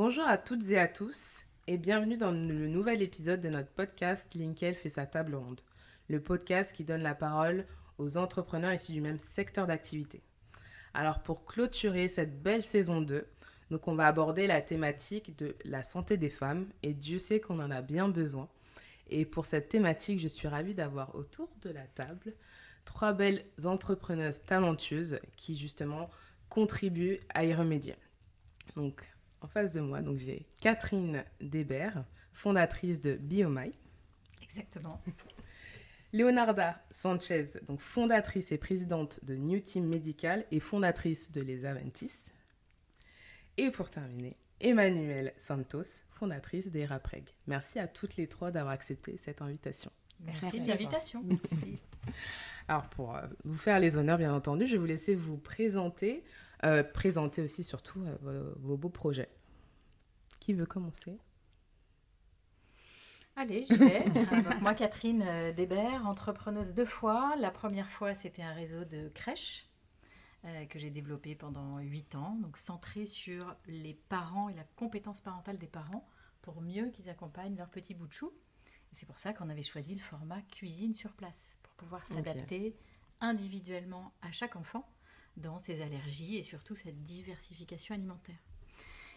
Bonjour à toutes et à tous et bienvenue dans le nouvel épisode de notre podcast Linkel fait sa table ronde, le podcast qui donne la parole aux entrepreneurs issus du même secteur d'activité. Alors pour clôturer cette belle saison 2, donc on va aborder la thématique de la santé des femmes et Dieu sait qu'on en a bien besoin. Et pour cette thématique, je suis ravie d'avoir autour de la table 3 belles entrepreneuses talentueuses qui justement contribuent à y remédier. Donc en face de moi, donc j'ai Catherine Debert, fondatrice de BioMy. Exactement. Leonarda Sanchez, donc fondatrice et présidente de New Team Medical et fondatrice de Les Aventis. Et pour terminer, Emmanuelle Santos, fondatrice des Rapreg. Merci à toutes les trois d'avoir accepté cette invitation. Merci de l'invitation. Alors pour vous faire les honneurs, bien entendu, je vais vous laisser vous présenter, présenter aussi surtout vos beaux projets. Qui veut commencer ? Allez, je vais. Donc, moi, Catherine Debert, entrepreneuse 2 fois. La première fois, c'était un réseau de crèches que j'ai développé pendant 8 ans, donc centré sur les parents et la compétence parentale des parents pour mieux qu'ils accompagnent leur petit bout de chou. Et c'est pour ça qu'on avait choisi le format cuisine sur place, pour pouvoir s'adapter individuellement à chaque enfant dans ses allergies et surtout cette diversification alimentaire.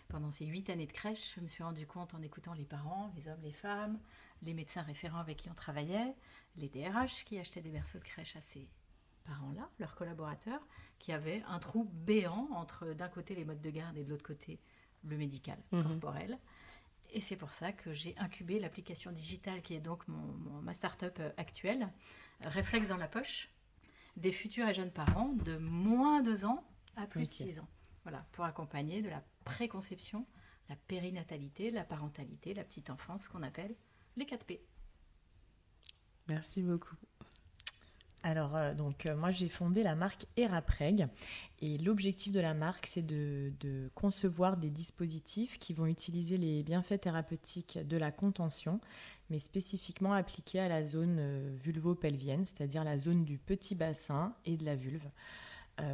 Pendant ces 8 années de crèche, je me suis rendu compte en écoutant les parents, les hommes, les femmes, les médecins référents avec qui on travaillait, les DRH qui achetaient des berceaux de crèche à ces parents-là, leurs collaborateurs, qui avaient un trou béant entre d'un côté les modes de garde et de l'autre côté le médical, corporel. Et c'est pour ça que j'ai incubé l'application digitale qui est donc ma start-up actuelle, Réflexe dans la poche, des futurs et jeunes parents de moins 2 ans à plus de 6 ans. Voilà, pour accompagner de la préconception, la périnatalité, la parentalité, la petite enfance, ce qu'on appelle les 4P. Merci beaucoup. Alors, moi, j'ai fondé la marque Erapreg et l'objectif de la marque, c'est de concevoir des dispositifs qui vont utiliser les bienfaits thérapeutiques de la contention, mais spécifiquement appliqués à la zone vulvo-pelvienne, c'est-à-dire la zone du petit bassin et de la vulve,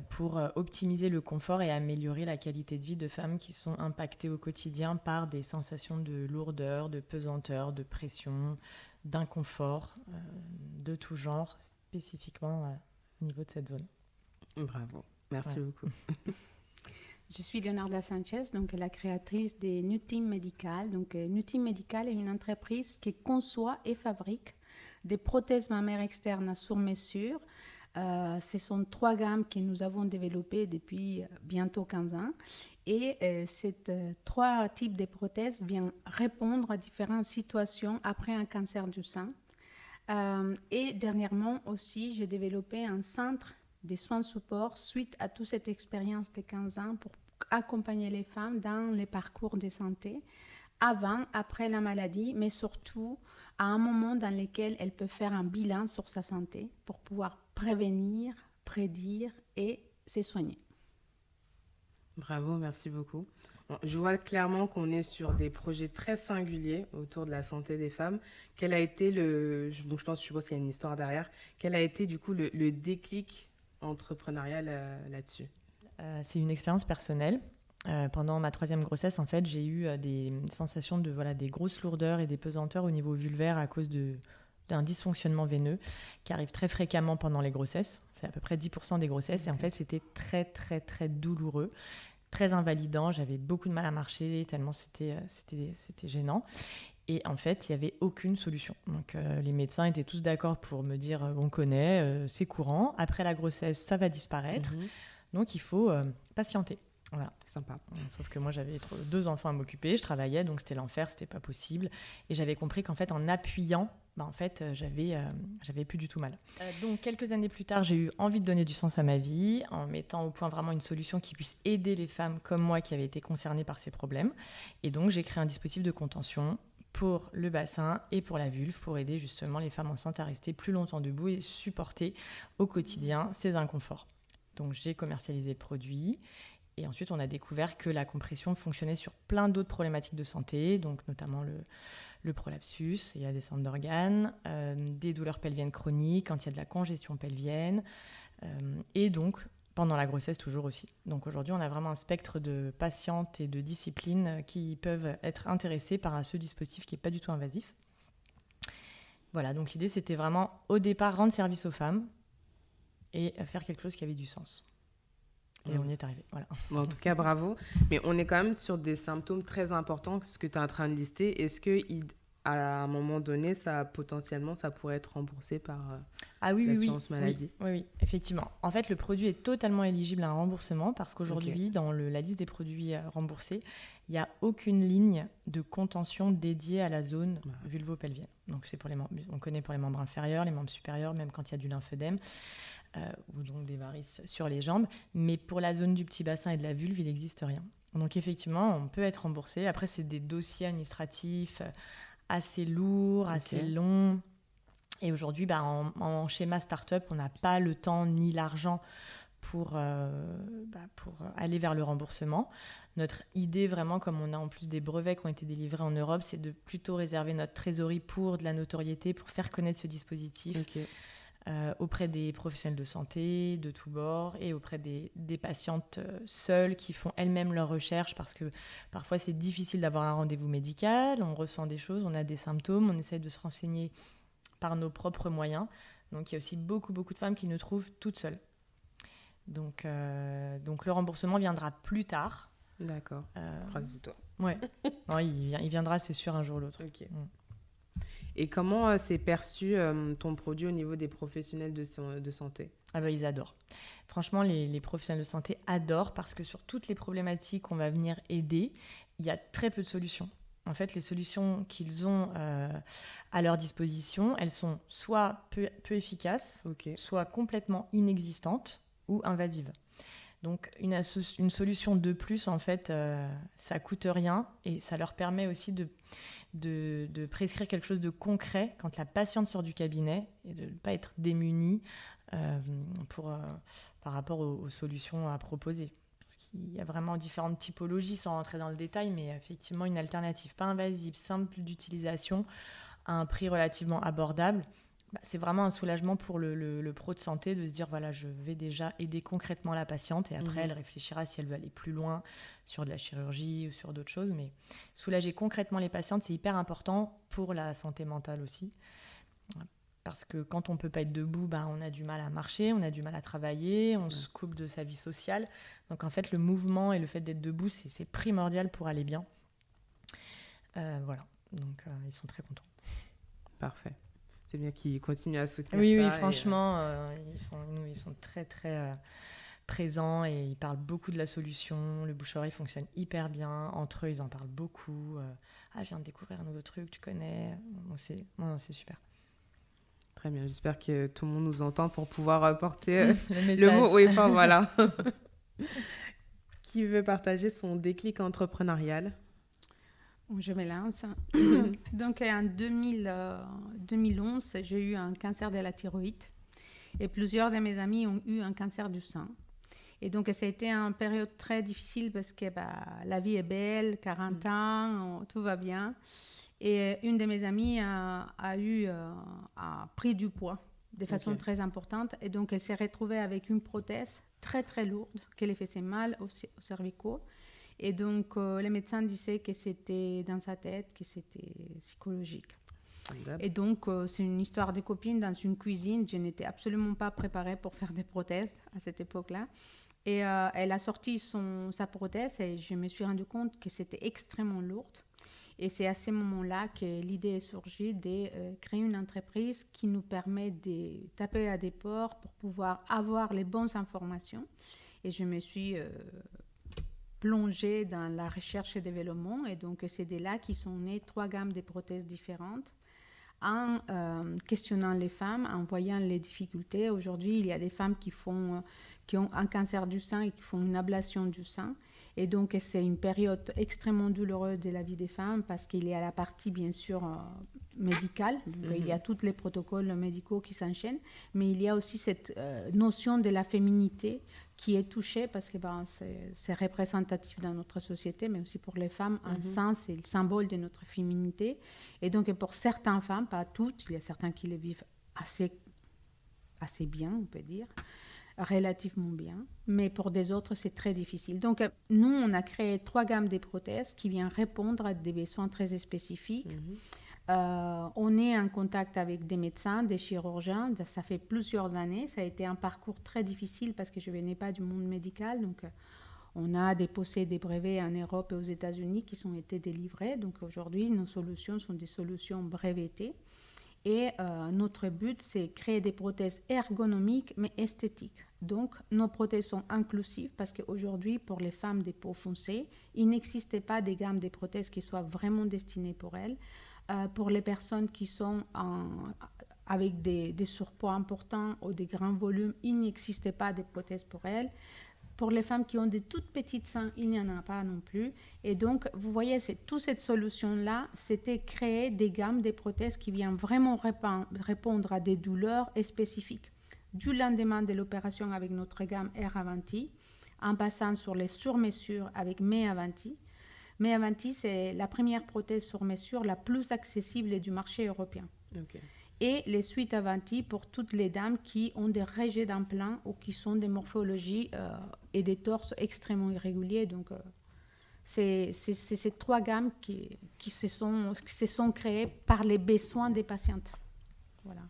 pour optimiser le confort et améliorer la qualité de vie de femmes qui sont impactées au quotidien par des sensations de lourdeur, de pesanteur, de pression, d'inconfort, de tout genre, spécifiquement au niveau de cette zone. Bravo, merci beaucoup. Je suis Leonarda Sanchez, donc la créatrice de New Team Medical. Donc, New Team Medical est une entreprise qui conçoit et fabrique des prothèses mammaires externes sur mesure. Ce sont 3 gammes que nous avons développées depuis bientôt 15 ans. Et ces 3 types de prothèses viennent répondre à différentes situations après un cancer du sein. Et dernièrement aussi, j'ai développé un centre de soins support suite à toute cette expérience de 15 ans pour accompagner les femmes dans les parcours de santé avant, après la maladie, mais surtout à un moment dans lequel elle peut faire un bilan sur sa santé pour pouvoir prévenir, prédire et se soigner. Bravo, merci beaucoup. Bon, je vois clairement qu'on est sur des projets très singuliers autour de la santé des femmes. Quel a été donc je suppose qu'il y a une histoire derrière. Quel a été du coup le déclic entrepreneurial là-dessus ? C'est une expérience personnelle. Pendant ma 3e grossesse, en fait, j'ai eu des sensations des grosses lourdeurs et des pesanteurs au niveau vulvaire à cause d'un dysfonctionnement veineux qui arrive très fréquemment pendant les grossesses. C'est à peu près 10% des grossesses. Et en fait, c'était très, très, très douloureux, très invalidant. J'avais beaucoup de mal à marcher, tellement c'était gênant. Et en fait, il n'y avait aucune solution. Donc, les médecins étaient tous d'accord pour me dire on connaît, c'est courant. Après la grossesse, ça va disparaître. Donc, il faut patienter. Voilà. Sympa. Sauf que moi, j'avais 2 enfants à m'occuper, je travaillais, donc c'était l'enfer, c'était pas possible. Et j'avais compris qu'en fait, en appuyant, j'avais plus du tout mal. Donc, quelques années plus tard, j'ai eu envie de donner du sens à ma vie, en mettant au point vraiment une solution qui puisse aider les femmes comme moi qui avaient été concernées par ces problèmes. Et donc, j'ai créé un dispositif de contention pour le bassin et pour la vulve, pour aider justement les femmes enceintes à rester plus longtemps debout et supporter au quotidien ces inconforts. Donc, j'ai commercialisé le produit. Et ensuite, on a découvert que la compression fonctionnait sur plein d'autres problématiques de santé, donc notamment le prolapsus et la descente d'organes, des douleurs pelviennes chroniques, quand il y a de la congestion pelvienne. Et donc, pendant la grossesse toujours aussi. Donc aujourd'hui, on a vraiment un spectre de patientes et de disciplines qui peuvent être intéressées par ce dispositif qui n'est pas du tout invasif. Voilà, donc l'idée, c'était vraiment, au départ, rendre service aux femmes et faire quelque chose qui avait du sens. Et on y est arrivé, voilà. Bon, en tout cas, bravo. Mais on est quand même sur des symptômes très importants, ce que tu es en train de lister. Est-ce qu'à un moment donné, ça pourrait être remboursé par l'assurance maladie? Oui, effectivement. En fait, le produit est totalement éligible à un remboursement parce qu'aujourd'hui, dans la liste des produits remboursés, il n'y a aucune ligne de contention dédiée à la zone vulvo-pelvienne. Donc, c'est on connaît pour les membres inférieurs, les membres supérieurs, même quand il y a du lymphœdème. Ou donc des varices sur les jambes, mais pour la zone du petit bassin et de la vulve, il n'existe rien. Donc effectivement, on peut être remboursé. Après, c'est des dossiers administratifs assez lourds, assez longs. Et aujourd'hui, en schéma start-up, on n'a pas le temps ni l'argent pour aller vers le remboursement. Notre idée, vraiment, comme on a en plus des brevets qui ont été délivrés en Europe, c'est de plutôt réserver notre trésorerie pour de la notoriété, pour faire connaître ce dispositif. Auprès des professionnels de santé de tous bords et auprès des patientes seules qui font elles-mêmes leurs recherches parce que parfois c'est difficile d'avoir un rendez-vous médical, on ressent des choses, on a des symptômes, on essaie de se renseigner par nos propres moyens. Donc il y a aussi beaucoup de femmes qui nous trouvent toutes seules. Donc le remboursement viendra plus tard. D'accord, croise-toi. Ouais, non, il viendra c'est sûr un jour ou l'autre. Ok. Et comment s'est perçu ton produit au niveau des professionnels de santé? Ils adorent. Franchement, les professionnels de santé adorent parce que sur toutes les problématiques qu'on va venir aider, il y a très peu de solutions. En fait, les solutions qu'ils ont à leur disposition, elles sont soit peu efficaces, soit complètement inexistantes ou invasives. Donc, une solution de plus, en fait, ça coûte rien et ça leur permet aussi de prescrire quelque chose de concret quand la patiente sort du cabinet et de ne pas être démunie par rapport aux solutions à proposer. Parce qu'il y a vraiment différentes typologies sans rentrer dans le détail, mais effectivement une alternative pas invasive, simple d'utilisation, à un prix relativement abordable. C'est vraiment un soulagement pour le pro de santé de se dire voilà, je vais déjà aider concrètement la patiente et après elle réfléchira si elle veut aller plus loin sur de la chirurgie ou sur d'autres choses. Mais soulager concrètement les patientes, c'est hyper important pour la santé mentale aussi. Parce que quand on ne peut pas être debout, on a du mal à marcher, on a du mal à travailler, on se coupe de sa vie sociale. Donc en fait, le mouvement et le fait d'être debout, c'est primordial pour aller bien. Voilà, donc ils sont très contents. Parfait. C'est bien qu'ils continuent à soutenir ça. Oui, franchement, ils sont très, très présents et ils parlent beaucoup de la solution. Le bouche-oreille fonctionne hyper bien. Entre eux, ils en parlent beaucoup. Je viens de découvrir un nouveau truc, tu connais. C'est super. Très bien, j'espère que tout le monde nous entend pour pouvoir porter le mot. Oui, enfin voilà. Qui veut partager son déclic entrepreneurial? Je me lance. Donc, en 2011, j'ai eu un cancer de la thyroïde et plusieurs de mes amis ont eu un cancer du sein. Et donc, ça a été une période très difficile parce que la vie est belle, 40 ans, tout va bien. Et une de mes amies a pris du poids de façon très importante. Et donc, elle s'est retrouvée avec une prothèse très, très lourde qui lui faisait mal au cervicaux. Et donc, les médecins disaient que c'était dans sa tête, que c'était psychologique. Et donc, c'est une histoire de copine dans une cuisine. Je n'étais absolument pas préparée pour faire des prothèses à cette époque-là. Et elle a sorti sa prothèse et je me suis rendu compte que c'était extrêmement lourde. Et c'est à ce moment-là que l'idée est surgie de créer une entreprise qui nous permet de taper à des ports pour pouvoir avoir les bonnes informations. Et je me suis plongée dans la recherche et développement. Et donc, c'est de là qu'ils sont nées 3 gammes de prothèses différentes. En questionnant les femmes, en voyant les difficultés. Aujourd'hui, il y a des femmes qui ont un cancer du sein et qui font une ablation du sein. Et donc, c'est une période extrêmement douloureuse de la vie des femmes parce qu'il y a la partie, bien sûr, médicale. Donc, il y a tous les protocoles médicaux qui s'enchaînent. Mais il y a aussi cette notion de la féminité qui est touchée parce que c'est représentatif dans notre société, mais aussi pour les femmes, un sein, c'est le symbole de notre féminité. Et donc, pour certaines femmes, pas toutes, il y a certains qui le vivent assez bien, on peut dire. relativement bien, mais pour des autres, c'est très difficile. Donc, nous, on a créé 3 gammes de prothèses qui viennent répondre à des besoins très spécifiques. On est en contact avec des médecins, des chirurgiens. Ça fait plusieurs années. Ça a été un parcours très difficile parce que je ne venais pas du monde médical. Donc, on a déposé des brevets en Europe et aux États-Unis qui ont été délivrés. Donc, aujourd'hui, nos solutions sont des solutions brevetées. Et notre but, c'est créer des prothèses ergonomiques, mais esthétiques. Donc, nos prothèses sont inclusives parce qu'aujourd'hui, pour les femmes des peaux foncées, il n'existait pas des gammes de prothèses qui soient vraiment destinées pour elles. Pour les personnes qui sont avec des surpoids importants ou des grands volumes, il n'existait pas de prothèses pour elles. Pour les femmes qui ont des toutes petites seins, il n'y en a pas non plus. Et donc, vous voyez, toute cette solution-là, c'était créer des gammes de prothèses qui viennent vraiment répondre à des douleurs spécifiques. Du lendemain de l'opération avec notre gamme Air Avanti, en passant sur les sur-mesures avec Me Avanti. Me Avanti, c'est la première prothèse sur mesure la plus accessible du marché européen. Okay. Et les suites Avanti pour toutes les dames qui ont des rejets d'implants ou qui sont des morphologies et des torses extrêmement irréguliers. Donc, c'est ces 3 gammes qui se sont créées par les besoins des patientes. Voilà.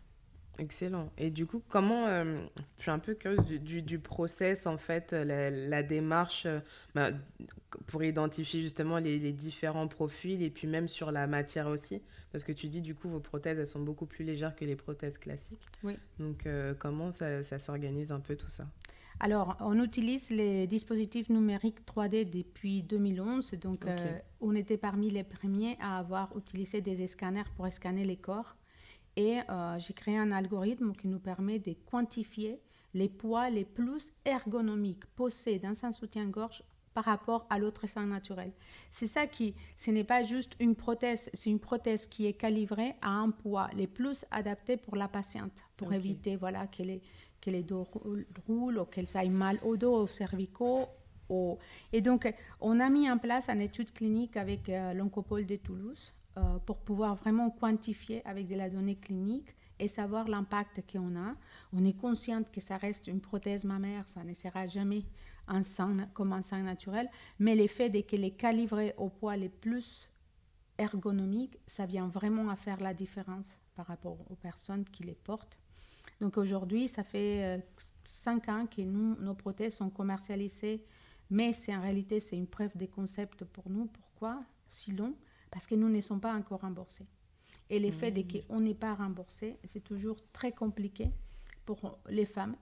Excellent. Et du coup, comment, je suis un peu curieuse du process, en fait, la démarche pour identifier justement les différents profils et puis même sur la matière aussi. Parce que tu dis, du coup, vos prothèses, elles sont beaucoup plus légères que les prothèses classiques. Oui. Donc, comment ça s'organise un peu tout ça? Alors, on utilise les dispositifs numériques 3D depuis 2011. Donc, on était parmi les premiers à avoir utilisé des scanners pour scanner les corps. Et j'ai créé un algorithme qui nous permet de quantifier les poids les plus ergonomiques posés dans un soutien-gorge par rapport à l'autre sein naturel. C'est ça ce n'est pas juste une prothèse, c'est une prothèse qui est calibrée à un poids les plus adapté pour la patiente, pour éviter que les dos roulent ou qu'elles aillent mal au dos, aux cervicaux. Et donc, on a mis en place une étude clinique avec l'Oncopole de Toulouse pour pouvoir vraiment quantifier avec de la donnée clinique et savoir l'impact qu'on a. On est consciente que ça reste une prothèse mammaire, ça ne sera jamais un sein comme un sein naturel, mais l'effet de qu'elle est calibrée au poids les plus ergonomiques, ça vient vraiment à faire la différence par rapport aux personnes qui les portent. Donc aujourd'hui, ça fait 5 ans que nos prothèses sont commercialisées, mais en réalité, c'est une preuve de concept pour nous. Pourquoi si long? Parce que nous ne sommes pas encore remboursés. Et l'effet de qu'on n'est pas remboursé, c'est toujours très compliqué pour les femmes.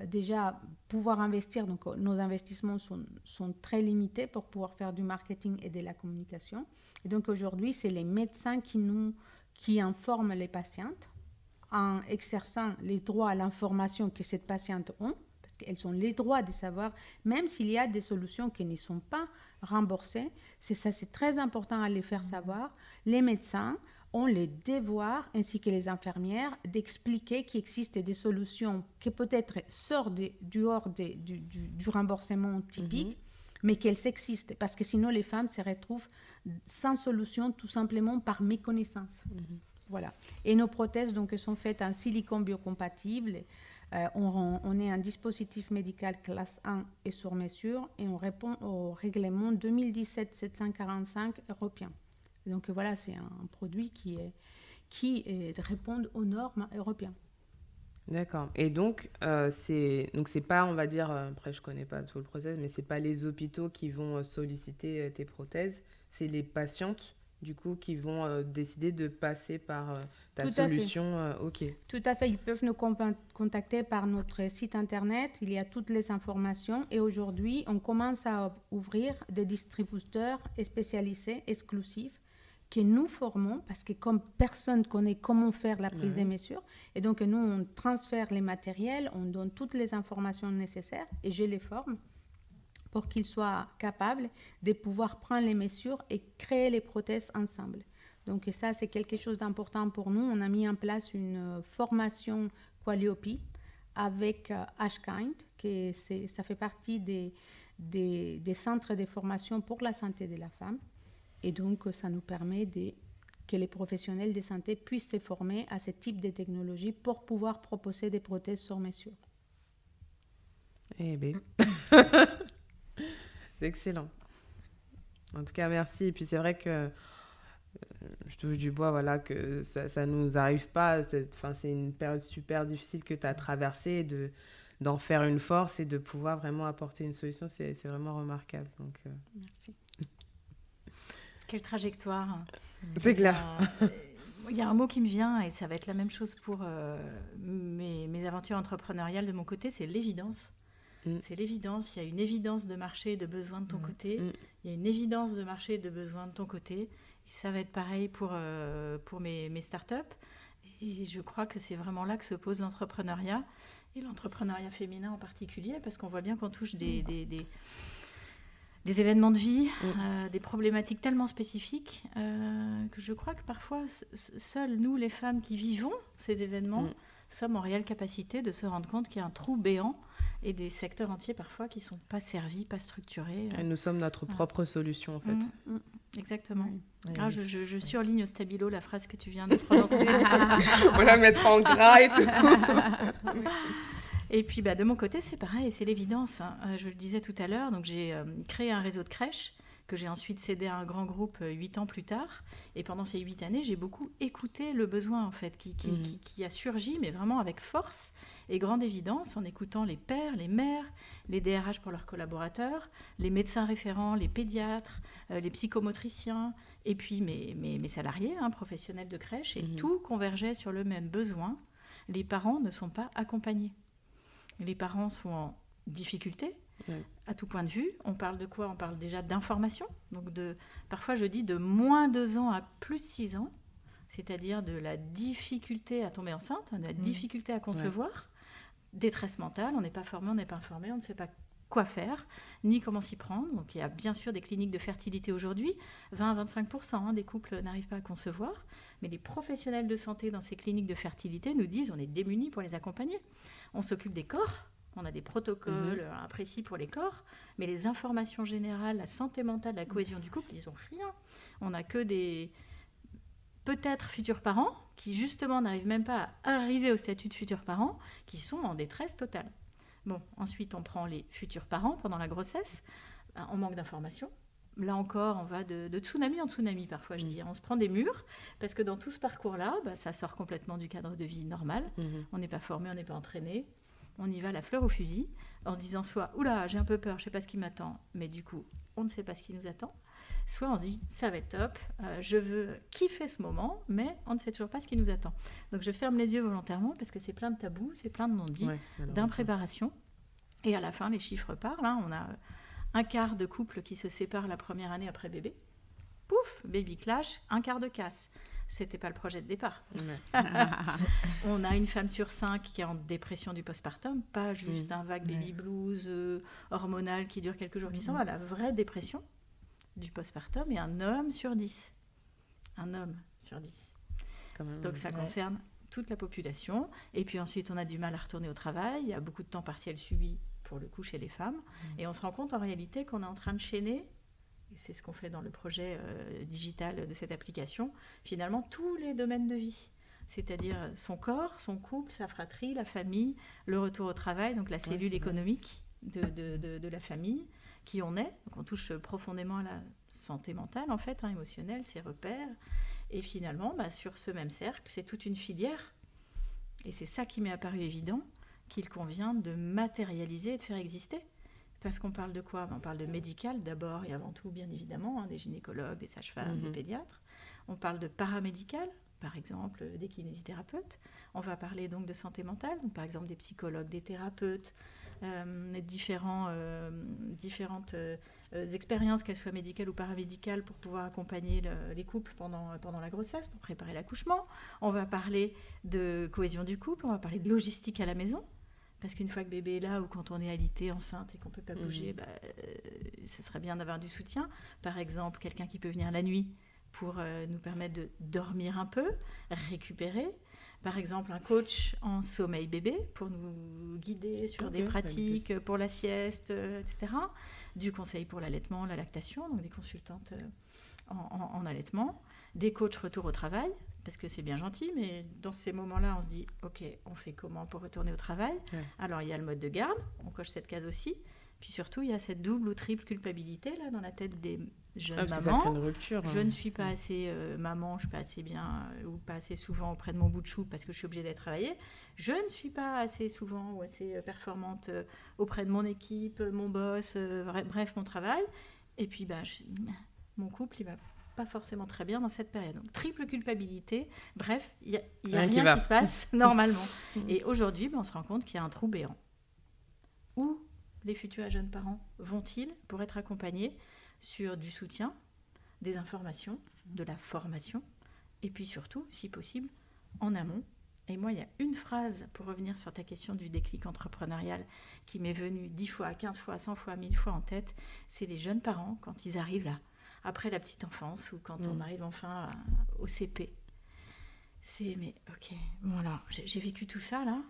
Déjà, pouvoir investir, donc nos investissements sont très limités pour pouvoir faire du marketing et de la communication. Et donc aujourd'hui, c'est les médecins qui informent les patientes en exerçant les droits à l'information que cette patiente ont, parce qu'elles ont les droits de savoir, même s'il y a des solutions qui ne sont pas remboursées. C'est très important à les faire savoir. Les médecins ont le devoir, ainsi que les infirmières, d'expliquer qu'il existe des solutions qui peut-être sortent du remboursement typique, mais qu'elles existent, parce que sinon les femmes se retrouvent sans solution tout simplement par méconnaissance. Voilà. Et nos prothèses donc, sont faites en silicone biocompatible. On est un dispositif médical classe 1 et sur mesure et on répond au règlement 2017-745 européen. Donc voilà, c'est un produit qui répond aux normes européennes. D'accord. Et donc, c'est pas, on va dire, après je connais pas tout le process, mais c'est pas les hôpitaux qui vont solliciter tes prothèses, c'est les patientes du coup qui vont décider de passer par ta Tout solution. Ok. Tout à fait. Ils peuvent nous contacter par notre site internet. Il y a toutes les informations. Et aujourd'hui, on commence à ouvrir des distributeurs spécialisés, exclusifs, que nous formons, parce que comme personne connaît comment faire la prise des mesures, et donc nous, on transfère les matériels, on donne toutes les informations nécessaires, et je les forme pour qu'ils soient capables de pouvoir prendre les mesures et créer les prothèses ensemble. Donc ça, c'est quelque chose d'important pour nous. On a mis en place une formation Qualiopi avec Ashkind, ça fait partie des centres de formation pour la santé de la femme. Et donc, ça nous permet que les professionnels de santé puissent se former à ce type de technologie pour pouvoir proposer des prothèses sur mesure. Eh bien, c'est excellent. En tout cas, merci. Et puis c'est vrai que je touche du bois, voilà, que ça nous arrive pas. C'est une période super difficile que tu as traversée, d'en faire une force et de pouvoir vraiment apporter une solution. C'est vraiment remarquable. Donc, Merci. Quelle trajectoire. c'est clair. Il y a un mot qui me vient, et ça va être la même chose pour mes aventures entrepreneuriales de mon côté, c'est l'évidence. C'est l'évidence. Il y a une évidence de marché et de besoin de ton côté. Il y a une évidence de marché et de besoin de ton côté. Et ça va être pareil pour mes startups. Et je crois que c'est vraiment là que se pose l'entrepreneuriat, et l'entrepreneuriat féminin en particulier, parce qu'on voit bien qu'on touche des événements de vie, des problématiques tellement spécifiques que je crois que parfois, seules nous, les femmes qui vivons ces événements, sommes en réelle capacité de se rendre compte qu'il y a un trou béant et des secteurs entiers parfois qui ne sont pas servis, pas structurés. Et nous sommes notre propre solution, en fait. Exactement. Oui. Ah, je surligne au stabilo la phrase que tu viens de prononcer. On la mettra en gras et tout. Et puis, de mon côté, c'est pareil, c'est l'évidence. Je le disais tout à l'heure, donc j'ai créé un réseau de crèches que j'ai ensuite cédé à un grand groupe 8 ans plus tard. Et pendant ces 8 années, j'ai beaucoup écouté le besoin, en fait, qui a surgi, mais vraiment avec force et grande évidence, en écoutant les pères, les mères, les DRH pour leurs collaborateurs, les médecins référents, les pédiatres, les psychomotriciens, et puis mes salariés, professionnels de crèche. Et tout convergeait sur le même besoin. Les parents ne sont pas accompagnés. Les parents sont en difficulté, à tout point de vue. On parle de quoi ? On parle déjà d'information. Donc parfois, je dis de moins 2 ans à plus 6 ans, c'est-à-dire de la difficulté à tomber enceinte, de la difficulté à concevoir, détresse mentale, on n'est pas formé, on n'est pas informé, on ne sait pas quoi faire, ni comment s'y prendre. Donc il y a bien sûr des cliniques de fertilité aujourd'hui, 20 à 25% des couples n'arrivent pas à concevoir, mais les professionnels de santé dans ces cliniques de fertilité nous disent on est démunis pour les accompagner. On s'occupe des corps, on a des protocoles précis pour les corps, mais les informations générales, la santé mentale, la cohésion du couple, ils n'ont rien. On n'a que des peut-être futurs parents qui justement n'arrivent même pas à arriver au statut de futurs parents, qui sont en détresse totale. Bon, ensuite on prend les futurs parents pendant la grossesse, on manque d'informations. Là encore, on va de tsunami en tsunami parfois, je dis. On se prend des murs, parce que dans tout ce parcours-là, ça sort complètement du cadre de vie normal. On n'est pas formé, on n'est pas entraîné. On y va la fleur au fusil, en se disant soit « Oula, j'ai un peu peur, je ne sais pas ce qui m'attend », mais du coup, on ne sait pas ce qui nous attend. Soit on se dit « Ça va être top, je veux kiffer ce moment », mais on ne sait toujours pas ce qui nous attend. Donc je ferme les yeux volontairement, parce que c'est plein de tabous, c'est plein de non-dits, d'impréparation. Et à la fin, les chiffres parlent. On a un quart de couples qui se séparent la première année après bébé. Pouf, baby clash, un quart de casse. C'était pas le projet de départ. On a une femme sur 5 qui est en dépression du postpartum, pas juste un vague baby blues hormonal qui dure quelques jours qui s'en va, la vraie dépression du postpartum, et un homme sur 10. Un homme sur 10. Donc ça concerne toute la population. Et puis ensuite, on a du mal à retourner au travail. Il y a beaucoup de temps partiel subi pour le coup chez les femmes. Et on se rend compte en réalité qu'on est en train de chaîner, et c'est ce qu'on fait dans le projet digital de cette application, finalement tous les domaines de vie. C'est-à-dire son corps, son couple, sa fratrie, la famille, le retour au travail, donc la cellule économique de la famille, qui on est. Donc on touche profondément à la santé mentale, en fait, émotionnelle, ses repères. Et finalement, sur ce même cercle, c'est toute une filière. Et c'est ça qui m'est apparu évident, qu'il convient de matérialiser et de faire exister. Parce qu'on parle de quoi ? On parle de médical d'abord et avant tout, bien évidemment, des gynécologues, des sages-femmes, des pédiatres. On parle de paramédical, par exemple des kinésithérapeutes. On va parler donc de santé mentale, donc par exemple des psychologues, des thérapeutes, différentes expériences, qu'elles soient médicales ou paramédicales, pour pouvoir accompagner les couples pendant la grossesse, pour préparer l'accouchement. On va parler de cohésion du couple, on va parler de logistique à la maison. Parce qu'une fois que bébé est là, ou quand on est alité, enceinte et qu'on ne peut pas bouger, ce serait bien d'avoir du soutien. Par exemple, quelqu'un qui peut venir la nuit pour nous permettre de dormir un peu, récupérer. Par exemple, un coach en sommeil bébé pour nous guider sur des pratiques pour la sieste, etc. Du conseil pour l'allaitement, la lactation, donc des consultantes en allaitement. Des coachs retour au travail, parce que c'est bien gentil, mais dans ces moments-là, on se dit, ok, on fait comment pour retourner au travail ? Alors, il y a le mode de garde, on coche cette case aussi. Puis surtout, il y a cette double ou triple culpabilité là, dans la tête des jeunes mamans. Ça crée une rupture. Je ne suis pas assez maman, je ne suis pas assez bien ou pas assez souvent auprès de mon bout de chou parce que je suis obligée d'être travailler. Je ne suis pas assez souvent ou assez performante auprès de mon équipe, mon boss, bref, mon travail. Et puis, mon couple, il va pas forcément très bien dans cette période. Donc, triple culpabilité. Bref, il y a rien qui se passe normalement. Et aujourd'hui, on se rend compte qu'il y a un trou béant. Où les futurs jeunes parents vont-ils pour être accompagnés sur du soutien, des informations, de la formation, et puis surtout, si possible, en amont. Et moi, il y a une phrase, pour revenir sur ta question du déclic entrepreneurial, qui m'est venue 10 fois, 15 fois, 100 fois, 1000 fois en tête, c'est les jeunes parents, quand ils arrivent là, après la petite enfance, ou quand on arrive enfin au CP. C'est, mais ok, voilà, j'ai vécu tout ça là,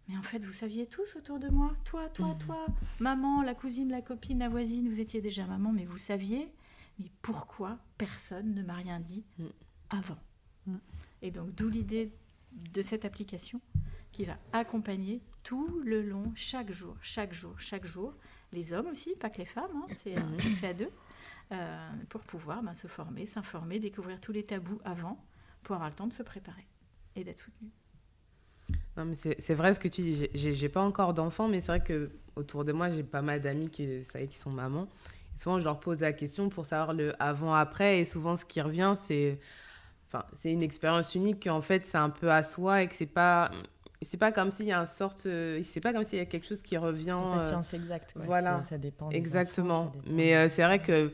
mais en fait, vous saviez tous autour de moi, toi, maman, la cousine, la copine, la voisine, vous étiez déjà maman, mais vous saviez, mais pourquoi personne ne m'a rien dit avant ? Et donc, d'où l'idée de cette application qui va accompagner tout le long, chaque jour, les hommes aussi, pas que les femmes, hein, ça se fait à deux, pour pouvoir se former, s'informer, découvrir tous les tabous avant, pour avoir le temps de se préparer et d'être soutenu. Non, mais c'est vrai ce que tu dis. J'ai pas encore d'enfants, mais c'est vrai que autour de moi, j'ai pas mal d'amis qui sont mamans. Et souvent, je leur pose la question pour savoir le avant-après. Et souvent, ce qui revient, c'est une expérience unique qu'en fait, c'est un peu à soi et que c'est pas comme s'il y a c'est pas comme s'il y a quelque chose qui revient. Pas de science exacte. Voilà. Ça dépend. Exactement. Enfants, ça dépend mais c'est vrai que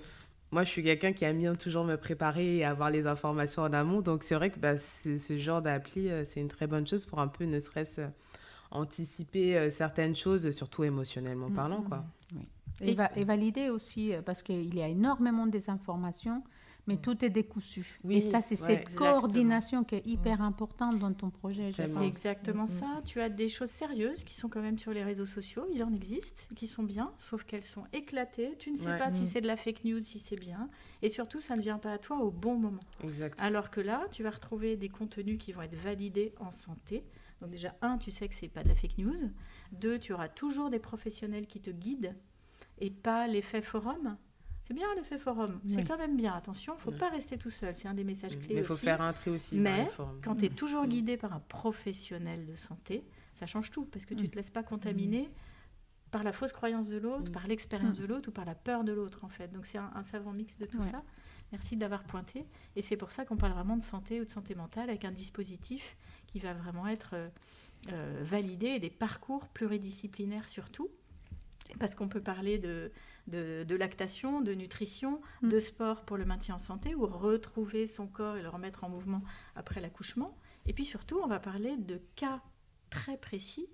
moi, je suis quelqu'un qui aime bien toujours me préparer et avoir les informations en amont. Donc, c'est vrai que ce genre d'appli, c'est une très bonne chose pour un peu, ne serait-ce anticiper certaines choses, surtout émotionnellement parlant, quoi. Oui. Et valider aussi, parce qu'il y a énormément des informations, mais tout est décousu. Oui, et ça, c'est cette exactement. coordination qui est hyper importante dans ton projet. C'est exactement ça. Tu as des choses sérieuses qui sont quand même sur les réseaux sociaux. Il en existe, qui sont bien, sauf qu'elles sont éclatées. Tu ne sais pas si c'est de la fake news, si c'est bien. Et surtout, ça ne vient pas à toi au bon moment. Exact. Alors que là, tu vas retrouver des contenus qui vont être validés en santé. Donc déjà, 1, tu sais que ce n'est pas de la fake news. 2, tu auras toujours des professionnels qui te guident et pas l'effet forum. C'est bien l'effet forum, c'est quand même bien. Attention, il ne faut pas rester tout seul, c'est un des messages clés aussi. Mais il faut faire un tri aussi mais dans les forums. Quand tu es toujours guidé par un professionnel de santé, ça change tout, parce que tu ne te laisses pas contaminer par la fausse croyance de l'autre, par l'expérience de l'autre ou par la peur de l'autre, en fait. Donc c'est un savant mix de tout ça. Merci d'avoir pointé. Et c'est pour ça qu'on parle vraiment de santé ou de santé mentale avec un dispositif qui va vraiment être validé et des parcours pluridisciplinaires surtout. Parce qu'on peut parler de lactation, de nutrition, de sport pour le maintien en santé ou retrouver son corps et le remettre en mouvement après l'accouchement. Et puis surtout, on va parler de cas très précis.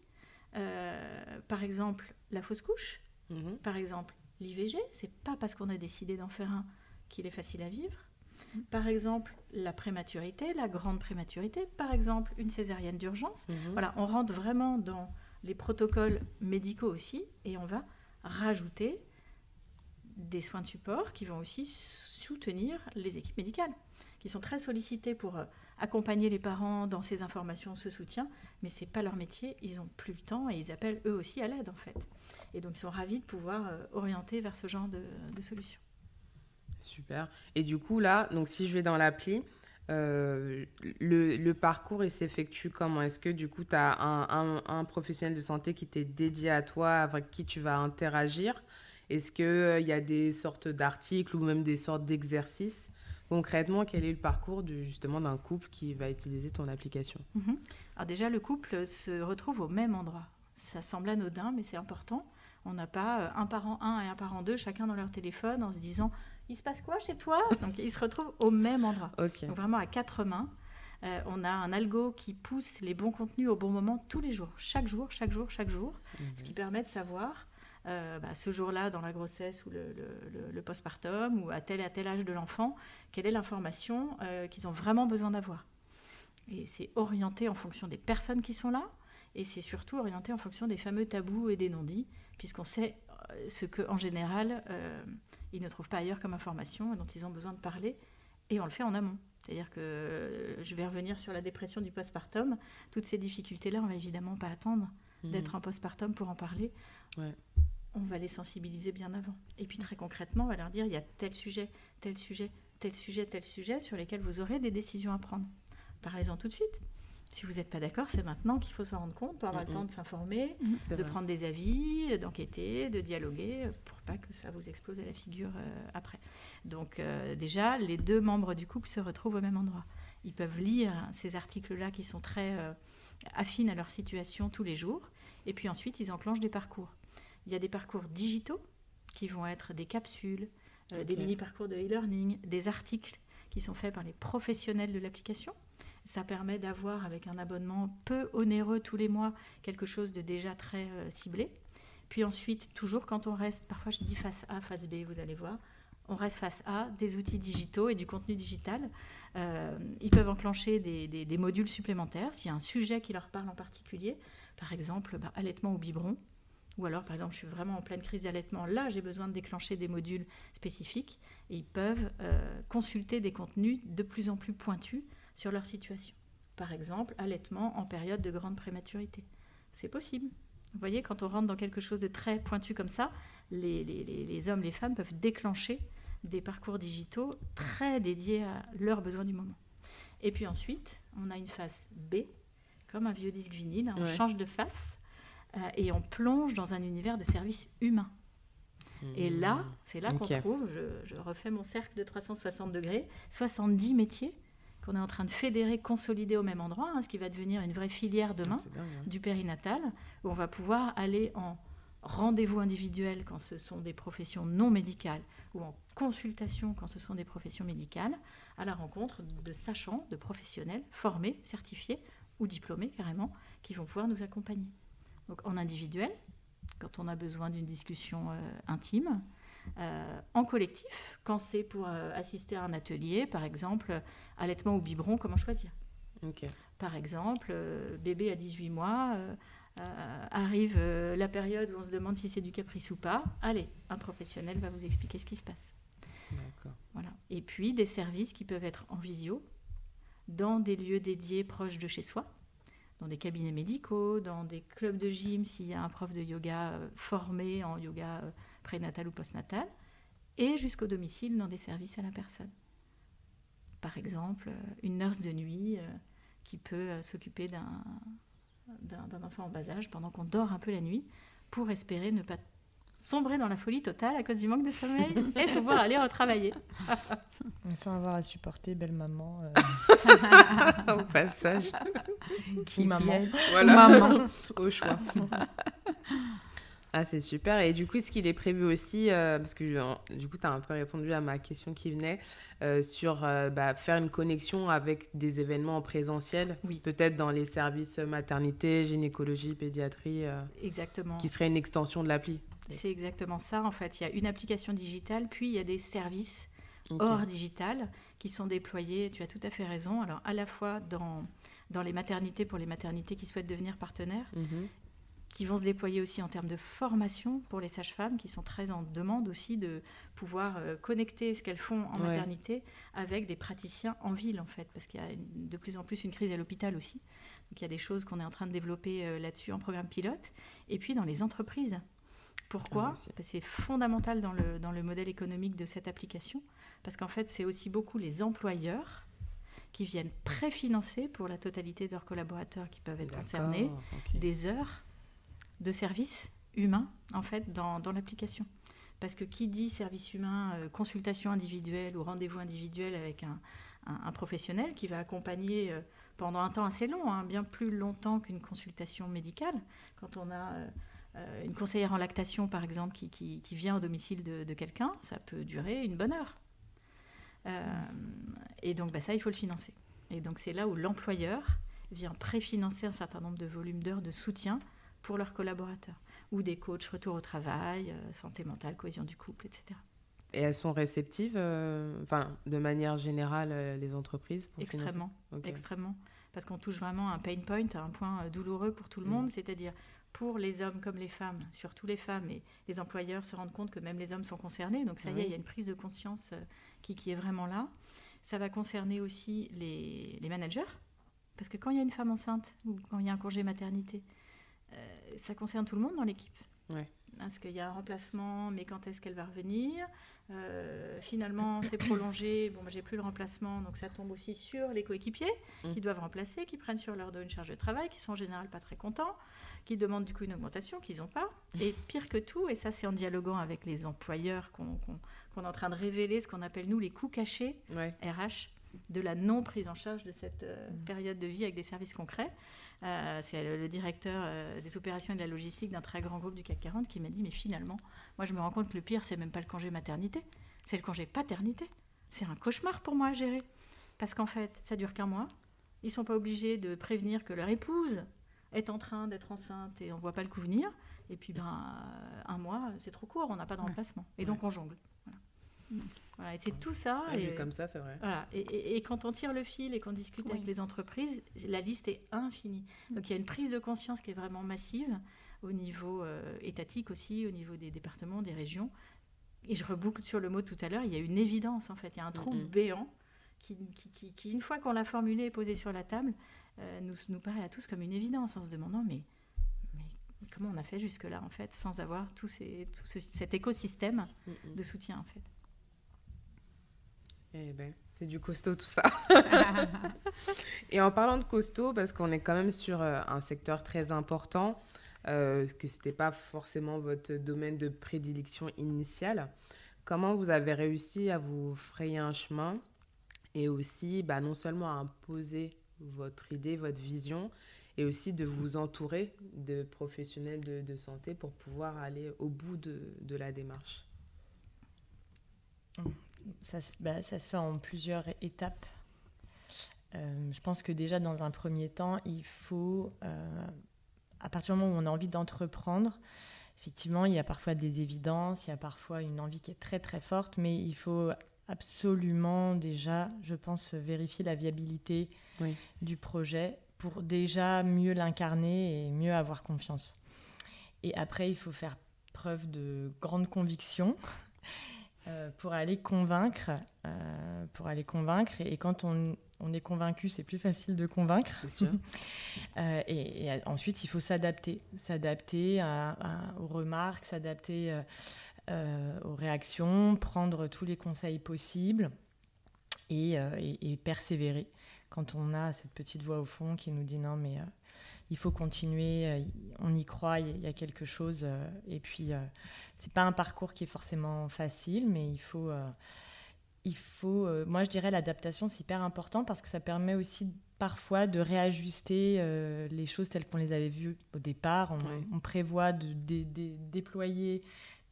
Par exemple, la fausse couche. Par exemple, l'IVG. C'est pas parce qu'on a décidé d'en faire un qu'il est facile à vivre. Par exemple, la prématurité, la grande prématurité. Par exemple, une césarienne d'urgence. Voilà, on rentre vraiment dans les protocoles médicaux aussi, et on va rajouter des soins de support qui vont aussi soutenir les équipes médicales, qui sont très sollicitées pour accompagner les parents dans ces informations, ce soutien, mais ce n'est pas leur métier, ils n'ont plus le temps et ils appellent eux aussi à l'aide en fait. Et donc ils sont ravis de pouvoir orienter vers ce genre de solutions. Super. Et du coup là, donc si je vais dans l'appli, le parcours, il s'effectue comment ? Est-ce que du coup, tu as un professionnel de santé qui t'est dédié à toi, avec qui tu vas interagir ? Est-ce qu'il y a des sortes d'articles ou même des sortes d'exercices ? Concrètement, quel est le parcours justement d'un couple qui va utiliser ton application ? Alors déjà, le couple se retrouve au même endroit. Ça semble anodin, mais c'est important. On n'a pas un parent 1 et un parent 2, chacun dans leur téléphone, en se disant « Il se passe quoi chez toi ?» Donc, ils se retrouvent au même endroit. Okay. Donc, vraiment à 4 mains. On a un algo qui pousse les bons contenus au bon moment tous les jours. Chaque jour. Ce qui permet de savoir, ce jour-là, dans la grossesse ou le postpartum, ou à tel âge de l'enfant, quelle est l'information qu'ils ont vraiment besoin d'avoir. Et c'est orienté en fonction des personnes qui sont là, et c'est surtout orienté en fonction des fameux tabous et des non-dits, puisqu'on sait ce qu'en général, ils ne trouvent pas ailleurs comme information et dont ils ont besoin de parler. et on le fait en amont. C'est-à-dire que je vais revenir sur la dépression du postpartum. Toutes ces difficultés-là, on ne va évidemment pas attendre d'être en postpartum pour en parler. Ouais. On va les sensibiliser bien avant. Et puis très concrètement, on va leur dire il y a tel sujet, tel sujet, tel sujet, tel sujet sur lesquels vous aurez des décisions à prendre. Parlez-en tout de suite. Si vous n'êtes pas d'accord, c'est maintenant qu'il faut s'en rendre compte pour avoir le temps de s'informer, de prendre des avis, d'enquêter, de dialoguer, pour pas que ça vous explose à la figure après. Donc déjà, les 2 membres du couple se retrouvent au même endroit. Ils peuvent lire ces articles-là qui sont très affines à leur situation tous les jours. Et puis ensuite, ils enclenchent des parcours. Il y a des parcours digitaux qui vont être des capsules, des mini-parcours de e-learning, des articles qui sont faits par les professionnels de l'application. Ça permet d'avoir, avec un abonnement peu onéreux tous les mois, quelque chose de déjà très ciblé. Puis ensuite, toujours quand on reste, parfois je dis face A, face B, vous allez voir, on reste face A, des outils digitaux et du contenu digital. Ils peuvent enclencher des modules supplémentaires s'il y a un sujet qui leur parle en particulier. Par exemple, allaitement au biberon. Ou alors, par exemple, je suis vraiment en pleine crise d'allaitement. Là, j'ai besoin de déclencher des modules spécifiques. Et ils peuvent consulter des contenus de plus en plus pointus sur leur situation. Par exemple, allaitement en période de grande prématurité. C'est possible. Vous voyez, quand on rentre dans quelque chose de très pointu comme ça, les hommes, les femmes peuvent déclencher des parcours digitaux très dédiés à leurs besoins du moment. Et puis ensuite, on a une face B, comme un vieux disque vinyle. On change de face et on plonge dans un univers de service humain. Et là, c'est là qu'on trouve, je refais mon cercle de 360 degrés, 70 métiers qu'on est en train de fédérer, consolider au même endroit, ce qui va devenir une vraie filière demain du périnatal, où on va pouvoir aller en rendez-vous individuel quand ce sont des professions non médicales, ou en consultation quand ce sont des professions médicales, à la rencontre de sachants, de professionnels formés, certifiés ou diplômés carrément, qui vont pouvoir nous accompagner. Donc en individuel, quand on a besoin d'une discussion intime, en collectif, quand c'est pour assister à un atelier, par exemple, allaitement ou biberon, comment choisir. Par exemple, bébé à 18 mois, arrive la période où on se demande si c'est du caprice ou pas. Allez, un professionnel va vous expliquer ce qui se passe. Voilà. Et puis, des services qui peuvent être en visio, dans des lieux dédiés proches de chez soi, dans des cabinets médicaux, dans des clubs de gym, s'il y a un prof de yoga formé en yoga prénatal ou postnatal, et jusqu'au domicile dans des services à la personne. Par exemple, une nurse de nuit qui peut s'occuper d'un enfant en bas âge pendant qu'on dort un peu la nuit, pour espérer ne pas sombrer dans la folie totale à cause du manque de sommeil et pouvoir aller retravailler. Sans avoir à supporter belle maman. Au passage. Ou maman. Voilà. Maman. Au choix. Ah, c'est super. Et du coup, est-ce qu'il est prévu aussi, parce que du coup, tu as un peu répondu à ma question qui venait, sur faire une connexion avec des événements en présentiel, peut-être dans les services maternité, gynécologie, pédiatrie, Exactement. Qui serait une extension de l'appli. C'est exactement ça. En fait, il y a une application digitale, puis il y a des services hors digital qui sont déployés. Tu as tout à fait raison. Alors, à la fois dans les maternités, pour les maternités qui souhaitent devenir partenaires, qui vont se déployer aussi en termes de formation pour les sages-femmes, qui sont très en demande aussi de pouvoir connecter ce qu'elles font en maternité avec des praticiens en ville, en fait, parce qu'il y a de plus en plus une crise à l'hôpital aussi. Donc, il y a des choses qu'on est en train de développer là-dessus en programme pilote. Et puis, dans les entreprises. Pourquoi ? Parce que c'est fondamental dans le modèle économique de cette application, parce qu'en fait, c'est aussi beaucoup les employeurs qui viennent préfinancer pour la totalité de leurs collaborateurs qui peuvent être concernés des heures de service humain, en fait, dans l'application. Parce que qui dit service humain, consultation individuelle ou rendez-vous individuel avec un professionnel qui va accompagner pendant un temps assez long, bien plus longtemps qu'une consultation médicale, quand on a... une conseillère en lactation, par exemple, qui vient au domicile de quelqu'un, ça peut durer une bonne heure. Et donc, ça, il faut le financer. Et donc, c'est là où l'employeur vient préfinancer un certain nombre de volumes d'heures de soutien pour leurs collaborateurs. Ou des coachs retour au travail, santé mentale, cohésion du couple, etc. Et elles sont réceptives, de manière générale, les entreprises pour Extrêmement, extrêmement. Parce qu'on touche vraiment à un pain point, à un point douloureux pour tout le monde, c'est-à-dire... pour les hommes comme les femmes, surtout les femmes, et les employeurs se rendent compte que même les hommes sont concernés. Donc ça y est, il y a une prise de conscience qui est vraiment là. Ça va concerner aussi les managers, parce que quand il y a une femme enceinte ou quand il y a un congé maternité, ça concerne tout le monde dans l'équipe. Ouais. Parce qu'il y a un remplacement, mais quand est-ce qu'elle va revenir ? Finalement, c'est prolongé. Bon, j'ai plus le remplacement, donc ça tombe aussi sur les coéquipiers qui doivent remplacer, qui prennent sur leur dos une charge de travail, qui sont en général pas très contents, qui demandent du coup une augmentation qu'ils n'ont pas. Et pire que tout, et ça c'est en dialoguant avec les employeurs qu'on est en train de révéler ce qu'on appelle nous les coûts cachés RH de la non prise en charge de cette période de vie avec des services concrets. C'est le directeur des opérations et de la logistique d'un très grand groupe du CAC 40 qui m'a dit, mais finalement, moi je me rends compte que le pire, c'est même pas le congé maternité, c'est le congé paternité. C'est un cauchemar pour moi à gérer. Parce qu'en fait, ça dure qu'un mois. Ils ne sont pas obligés de prévenir que leur épouse est en train d'être enceinte et on ne voit pas le coup venir. Et puis, un mois, c'est trop court, on n'a pas de remplacement. Et donc, on jongle. Voilà, et c'est tout ça. Et comme ça, c'est vrai. Voilà, et quand on tire le fil et qu'on discute avec les entreprises, la liste est infinie. Donc il y a une prise de conscience qui est vraiment massive au niveau étatique aussi, au niveau des départements, des régions. Et je reboucle sur le mot tout à l'heure, il y a une évidence en fait, il y a un trou béant qui, une fois qu'on l'a formulé et posé sur la table, nous paraît à tous comme une évidence en se demandant mais comment on a fait jusque-là en fait, sans avoir cet écosystème de soutien en fait. Eh ben, c'est du costaud tout ça. Et en parlant de costaud, parce qu'on est quand même sur un secteur très important, que ce n'était pas forcément votre domaine de prédilection initiale, comment vous avez réussi à vous frayer un chemin et aussi non seulement à imposer votre idée, votre vision, et aussi de vous entourer de professionnels de santé pour pouvoir aller au bout de la démarche? Ça se fait en plusieurs étapes. Je pense que déjà, dans un premier temps, il faut, à partir du moment où on a envie d'entreprendre, effectivement, il y a parfois des évidences, il y a parfois une envie qui est très, très forte, mais il faut absolument déjà, je pense, vérifier la viabilité du projet pour déjà mieux l'incarner et mieux avoir confiance. Et après, il faut faire preuve de grande conviction pour aller convaincre. Et quand on est convaincu, c'est plus facile de convaincre. C'est sûr. Et ensuite, il faut s'adapter aux remarques, s'adapter aux réactions, prendre tous les conseils possibles et persévérer. Quand on a cette petite voix au fond qui nous dit non, mais il faut continuer, on y croit, il y a quelque chose. Et puis, c'est pas un parcours qui est forcément facile, mais il faut moi je dirais l'adaptation c'est hyper important parce que ça permet aussi parfois de réajuster les choses telles qu'on les avait vues au départ. On prévoit de déployer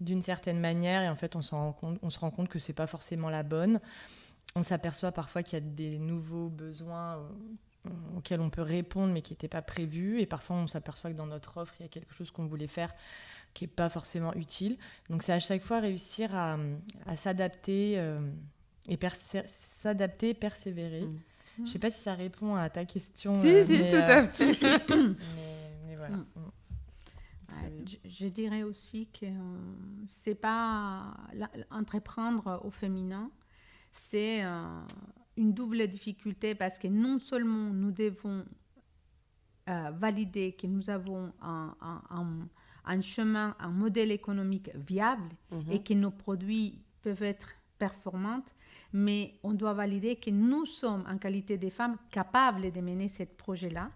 d'une certaine manière et en fait on se rend compte que c'est pas forcément la bonne. On s'aperçoit parfois qu'il y a des nouveaux besoins auxquels on peut répondre mais qui n'étaient pas prévus et parfois on s'aperçoit que dans notre offre il y a quelque chose qu'on voulait faire qui n'est pas forcément utile. Donc c'est à chaque fois réussir à s'adapter et persévérer. Je ne sais pas si ça répond à ta question. Si, tout à fait. mais voilà. Je dirais aussi que c'est pas entreprendre au féminin, c'est une double difficulté parce que non seulement nous devons valider que nous avons un chemin, un modèle économique viable et que nos produits peuvent être performants, mais on doit valider que nous sommes en qualité de femmes capables de mener ce projet-là.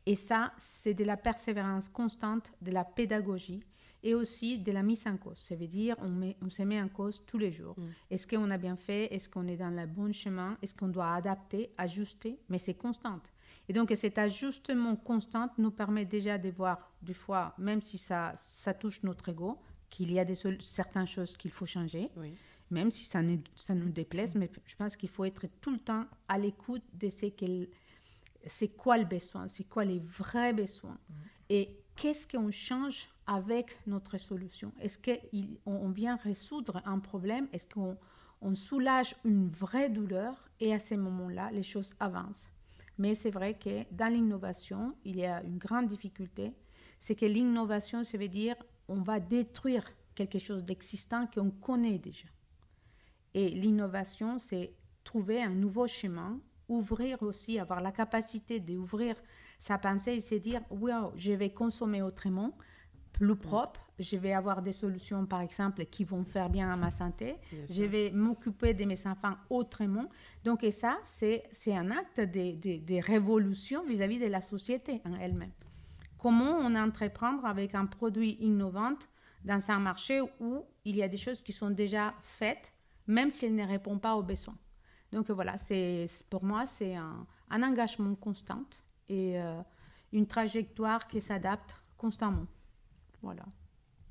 Et ça, c'est de la persévérance constante, de la pédagogie et aussi de la mise en cause. Ça veut dire on se met en cause tous les jours. Est-ce qu'on a bien fait? Est-ce qu'on est dans le bon chemin? Est-ce qu'on doit adapter, ajuster? Mais c'est constant. Et donc, cet ajustement constant nous permet déjà de voir, des fois, même si ça touche notre ego, qu'il y a certaines choses qu'il faut changer, même si ça nous déplaise. Mais je pense qu'il faut être tout le temps à l'écoute de c'est quoi le besoin, c'est quoi les vrais besoins et qu'est-ce qu'on change avec notre solution. Est-ce qu'on vient résoudre un problème? Est-ce qu'on soulage une vraie douleur? Et à ce moment-là, les choses avancent. Mais c'est vrai que dans l'innovation, il y a une grande difficulté. C'est que l'innovation, ça veut dire on va détruire quelque chose d'existant qu'on connaît déjà. Et l'innovation, c'est trouver un nouveau chemin, ouvrir aussi, avoir la capacité d'ouvrir sa pensée et se dire, wow, je vais consommer autrement, plus propre, je vais avoir des solutions, par exemple, qui vont faire bien à ma santé, je vais m'occuper de mes enfants autrement. Donc, et ça, c'est un acte de révolution vis-à-vis de la société en elle-même. Comment on entreprendre avec un produit innovant dans un marché où il y a des choses qui sont déjà faites, même si elles ne répondent pas aux besoins. Donc voilà, pour moi, c'est un engagement constant et une trajectoire qui s'adapte constamment. Voilà.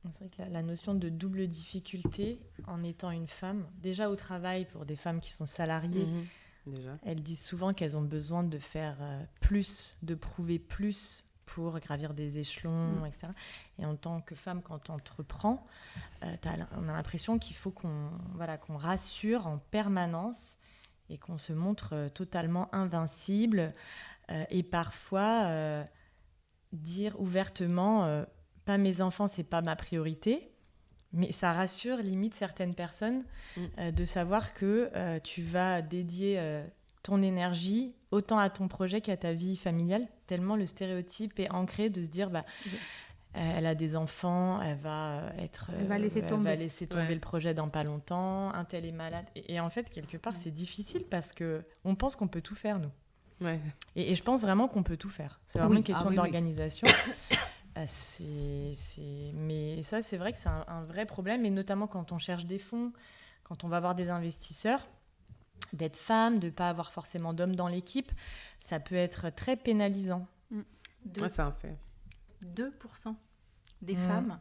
C'est vrai que la notion de double difficulté en étant une femme, déjà au travail pour des femmes qui sont salariées, elles disent souvent qu'elles ont besoin de faire plus, de prouver plus pour gravir des échelons, etc. Et en tant que femme, quand on entreprend, on a l'impression qu'il faut qu'on rassure en permanence et qu'on se montre totalement invincible et parfois dire ouvertement pas mes enfants, c'est pas ma priorité, mais ça rassure limite certaines personnes de savoir que tu vas dédier ton énergie autant à ton projet qu'à ta vie familiale, tellement le stéréotype est ancré de se dire elle a des enfants, elle va laisser tomber le projet dans pas longtemps, un tel est malade. Et en fait, quelque part, c'est difficile parce qu'on pense qu'on peut tout faire, nous. Ouais. Et je pense vraiment qu'on peut tout faire. C'est vraiment une question d'organisation. Mais ça, c'est vrai que c'est un vrai problème, et notamment quand on cherche des fonds, quand on va voir des investisseurs, d'être femme, de ne pas avoir forcément d'hommes dans l'équipe, ça peut être très pénalisant. C'est un fait. 2% des femmes,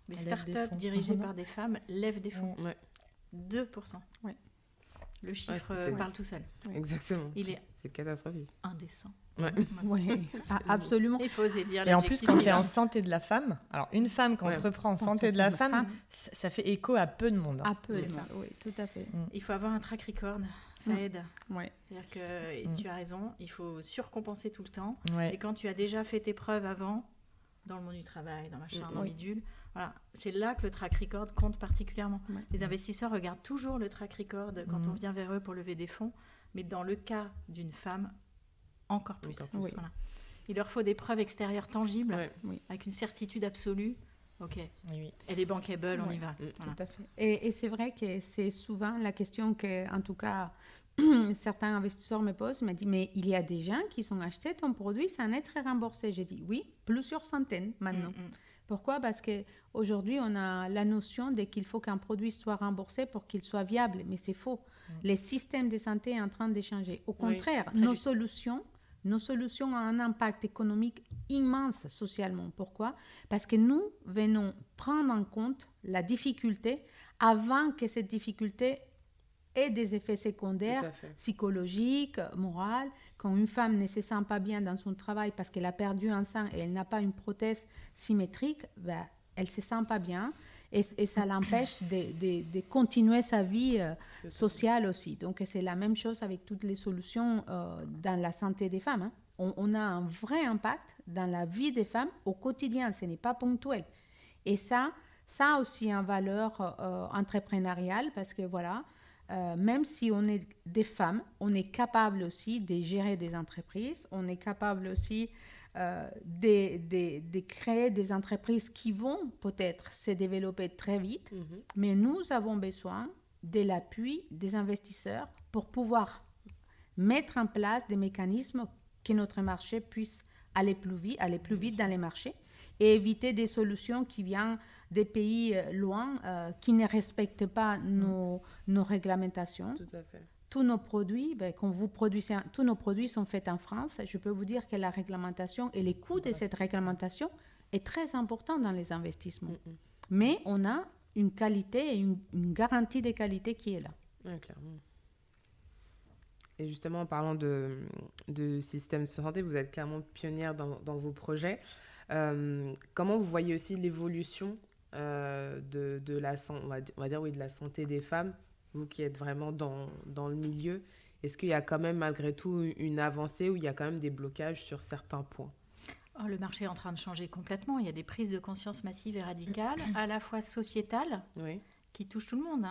des startups dirigées par des femmes lèvent des fonds. 2%. Ouais. Le chiffre parle tout seul. Exactement. C'est catastrophique. Indécent. Absolument. Il faut oser dire. Et en plus, quand tu es en santé de la femme, alors une femme qui entreprend en santé de la femme, ça fait écho à peu de monde. À peu de monde, oui, tout à fait. Il faut avoir un track record, ça aide. C'est-à-dire que tu as raison, il faut surcompenser tout le temps. Et quand tu as déjà fait tes preuves avant, dans le monde du travail, dans dans bidule, voilà, c'est là que le track record compte particulièrement. Les investisseurs regardent toujours le track record quand on vient vers eux pour lever des fonds, mais dans le cas d'une femme, encore plus. Voilà. Il leur faut des preuves extérieures tangibles, avec une certitude absolue. Ok, elle est bankable, on y va. Voilà. Tout à fait. Et c'est vrai que c'est souvent la question que, en tout cas, certains investisseurs me posent, me disent, mais il y a des gens qui ont acheté ton produit sans être remboursés. J'ai dit, oui, plusieurs centaines maintenant. Pourquoi ? Parce qu'aujourd'hui, on a la notion de qu'il faut qu'un produit soit remboursé pour qu'il soit viable, mais c'est faux. Les systèmes de santé sont en train de changer. Au contraire, nos solutions ont un impact économique immense socialement. Pourquoi ? Parce que nous venons prendre en compte la difficulté avant que cette difficulté ait des effets secondaires, psychologiques, moraux. Quand une femme ne se sent pas bien dans son travail parce qu'elle a perdu un sein et elle n'a pas une prothèse symétrique, elle ne se sent pas bien et ça l'empêche de continuer sa vie sociale aussi. Donc, c'est la même chose avec toutes les solutions dans la santé des femmes. On a un vrai impact dans la vie des femmes au quotidien, ce n'est pas ponctuel. Et ça a aussi une valeur entrepreneuriale parce que voilà, même si on est des femmes, on est capable aussi de gérer des entreprises, on est capable aussi de créer des entreprises qui vont peut-être se développer très vite, mais nous avons besoin de l'appui des investisseurs pour pouvoir mettre en place des mécanismes que notre marché puisse aller plus vite dans les marchés et éviter des solutions qui viennent des pays loin qui ne respectent pas nos réglementations. Tout à fait. Tous nos produits, tous nos produits sont faits en France. Je peux vous dire que la réglementation et les coûts de cette réglementation est très important dans les investissements. Mais on a une qualité et une garantie de qualité qui est là. Ouais, clairement. Et justement, en parlant de système de santé, vous êtes clairement pionnière dans vos projets. Comment vous voyez aussi l'évolution de la santé des femmes, vous qui êtes vraiment dans le milieu? Est-ce qu'il y a quand même malgré tout une avancée ou il y a quand même des blocages sur certains points? Le marché est en train de changer complètement. Il y a des prises de conscience massives et radicales, à la fois sociétales, qui touchent tout le monde.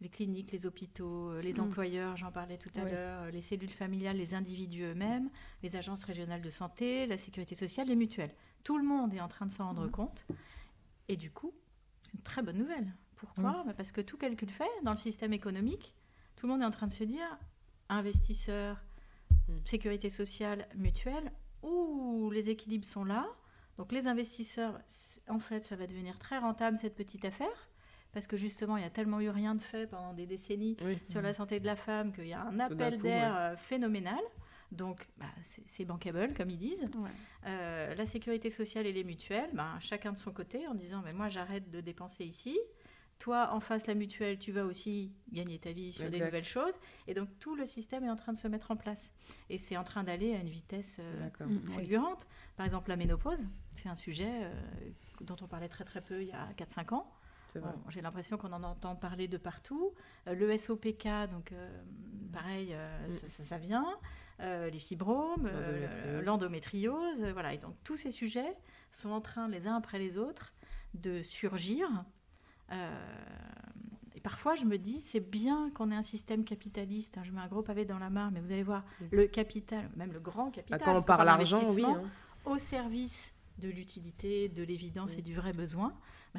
les cliniques, les hôpitaux, les employeurs, j'en parlais tout à l'heure, les cellules familiales, les individus eux-mêmes, les agences régionales de santé, la sécurité sociale, les mutuelles. Tout le monde est en train de s'en rendre compte. Et du coup, c'est une très bonne nouvelle. Pourquoi ? Parce que tout calcul fait, dans le système économique, tout le monde est en train de se dire, investisseurs, sécurité sociale, mutuelle, les équilibres sont là. Donc les investisseurs, en fait, ça va devenir très rentable cette petite affaire. Parce que justement, il n'y a tellement eu rien de fait pendant des décennies sur la santé de la femme qu'il y a un appel d'air phénoménal. Donc, c'est bankable, comme ils disent. La sécurité sociale et les mutuelles, chacun de son côté, en disant « moi, j'arrête de dépenser ici. Toi, en face, la mutuelle, tu vas aussi gagner ta vie sur des nouvelles choses. » Et donc, tout le système est en train de se mettre en place. Et c'est en train d'aller à une vitesse fulgurante. Par exemple, la ménopause, c'est un sujet dont on parlait très, très peu il y a 4-5 ans. J'ai l'impression qu'on en entend parler de partout. Le SOPK, donc pareil, ça vient. Les fibromes, l'endométriose, voilà. Et donc tous ces sujets sont en train, les uns après les autres, de surgir. Et parfois, je me dis, c'est bien qu'on ait un système capitaliste. Je mets un gros pavé dans la mare, mais vous allez voir, le capital, même le grand capital, quand on parle argent, au service de l'utilité, de l'évidence et du vrai besoin.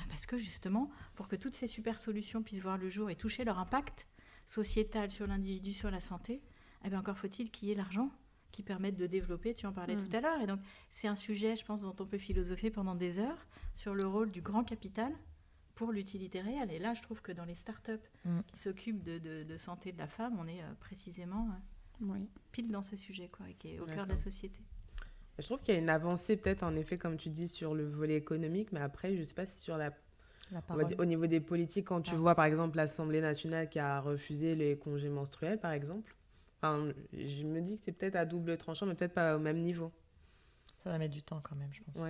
Parce que justement, pour que toutes ces super solutions puissent voir le jour et toucher leur impact sociétal sur l'individu, sur la santé, encore faut-il qu'il y ait l'argent qui permette de développer, tu en parlais tout à l'heure. Et donc, c'est un sujet, je pense, dont on peut philosopher pendant des heures sur le rôle du grand capital pour l'utilité réelle. Et là, je trouve que dans les startups qui s'occupent de santé de la femme, on est précisément pile dans ce sujet, qui est au cœur de la société. Je trouve qu'il y a une avancée peut-être en effet comme tu dis sur le volet économique, mais après je ne sais pas si sur au niveau des politiques, quand tu vois par exemple l'Assemblée nationale qui a refusé les congés menstruels par exemple, je me dis que c'est peut-être à double tranchant mais peut-être pas au même niveau. Ça va mettre du temps quand même, je pense. Ça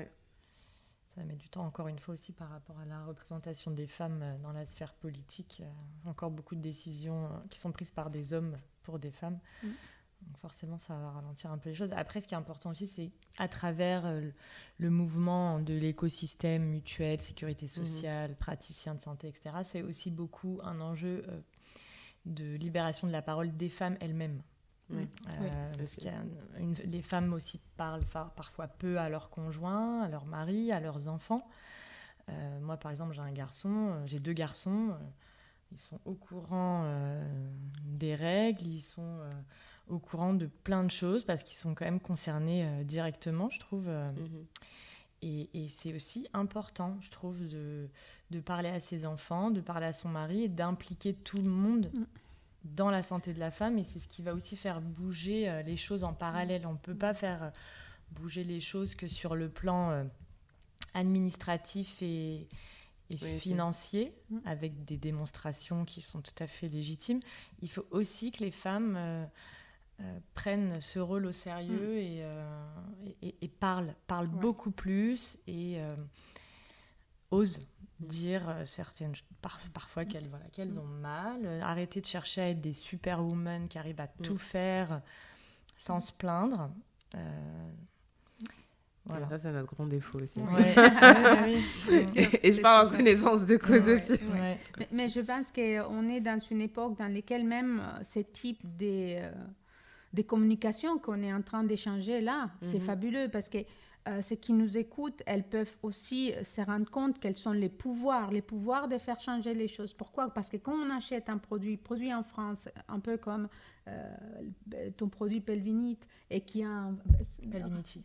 va mettre du temps encore une fois aussi par rapport à la représentation des femmes dans la sphère politique. Encore beaucoup de décisions qui sont prises par des hommes pour des femmes. Donc forcément, ça va ralentir un peu les choses. Après, ce qui est important aussi, c'est à travers le mouvement de l'écosystème mutuel, sécurité sociale, praticiens de santé, etc., c'est aussi beaucoup un enjeu de libération de la parole des femmes elles-mêmes. Parce que les femmes aussi parlent parfois peu à leurs conjoints, à leurs maris, à leurs enfants. Moi, par exemple, j'ai 2 garçons. Ils sont au courant des règles, ils sont au courant de plein de choses parce qu'ils sont quand même concernés directement, je trouve. Et c'est aussi important, je trouve, de parler à ses enfants, de parler à son mari et d'impliquer tout le monde dans la santé de la femme. Et c'est ce qui va aussi faire bouger les choses en parallèle. On ne peut pas faire bouger les choses que sur le plan administratif et financier, avec des démonstrations qui sont tout à fait légitimes. Il faut aussi que les femmes prennent ce rôle au sérieux et parlent beaucoup plus et osent dire certaines parfois qu'elles ont mal, arrêter de chercher à être des superwomen qui arrivent à tout faire sans se plaindre. Voilà. Ça, c'est notre grand défaut aussi. Et je parle en connaissance de cause aussi. Mais je pense qu'on est dans une époque dans laquelle même ce type des communications qu'on est en train d'échanger là, c'est fabuleux parce que ceux qui nous écoutent, elles peuvent aussi se rendre compte quels sont les pouvoirs de faire changer les choses. Pourquoi ? Parce que quand on achète un produit en France, un peu comme ton produit Pelvinite, et qui a un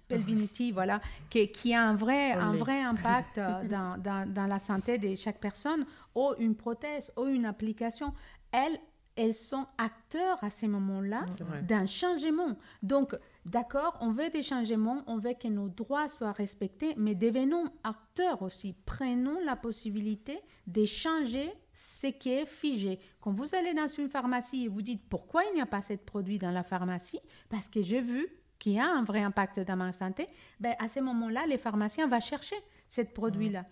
Pelvinity, voilà, qui a un vrai impact dans la santé de chaque personne, ou une prothèse, ou une application, elles sont acteurs à ces moments-là d'un changement. Donc, d'accord, on veut des changements, on veut que nos droits soient respectés, mais devenons acteurs aussi. Prenons la possibilité de changer ce qui est figé. Quand vous allez dans une pharmacie et vous dites « Pourquoi il n'y a pas ce produit dans la pharmacie ?» Parce que j'ai vu qu'il y a un vrai impact dans ma santé, à ce moment-là, les pharmaciens vont chercher ce produit-là.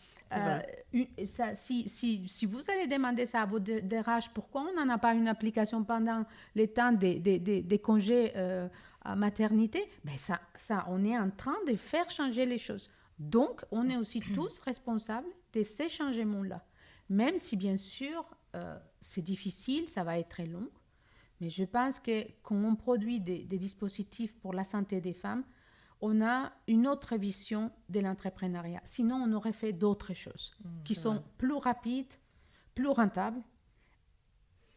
Si vous allez demander ça à vos DRH, pourquoi on n'en a pas une application pendant les temps des congés à maternité, ça, on est en train de faire changer les choses. Donc, on est aussi tous responsables de ces changements-là. Même si, bien sûr, c'est difficile, ça va être très long. Mais je pense que quand on produit des dispositifs pour la santé des femmes, on a une autre vision de l'entrepreneuriat. Sinon, on aurait fait d'autres choses qui sont plus rapides, plus rentables.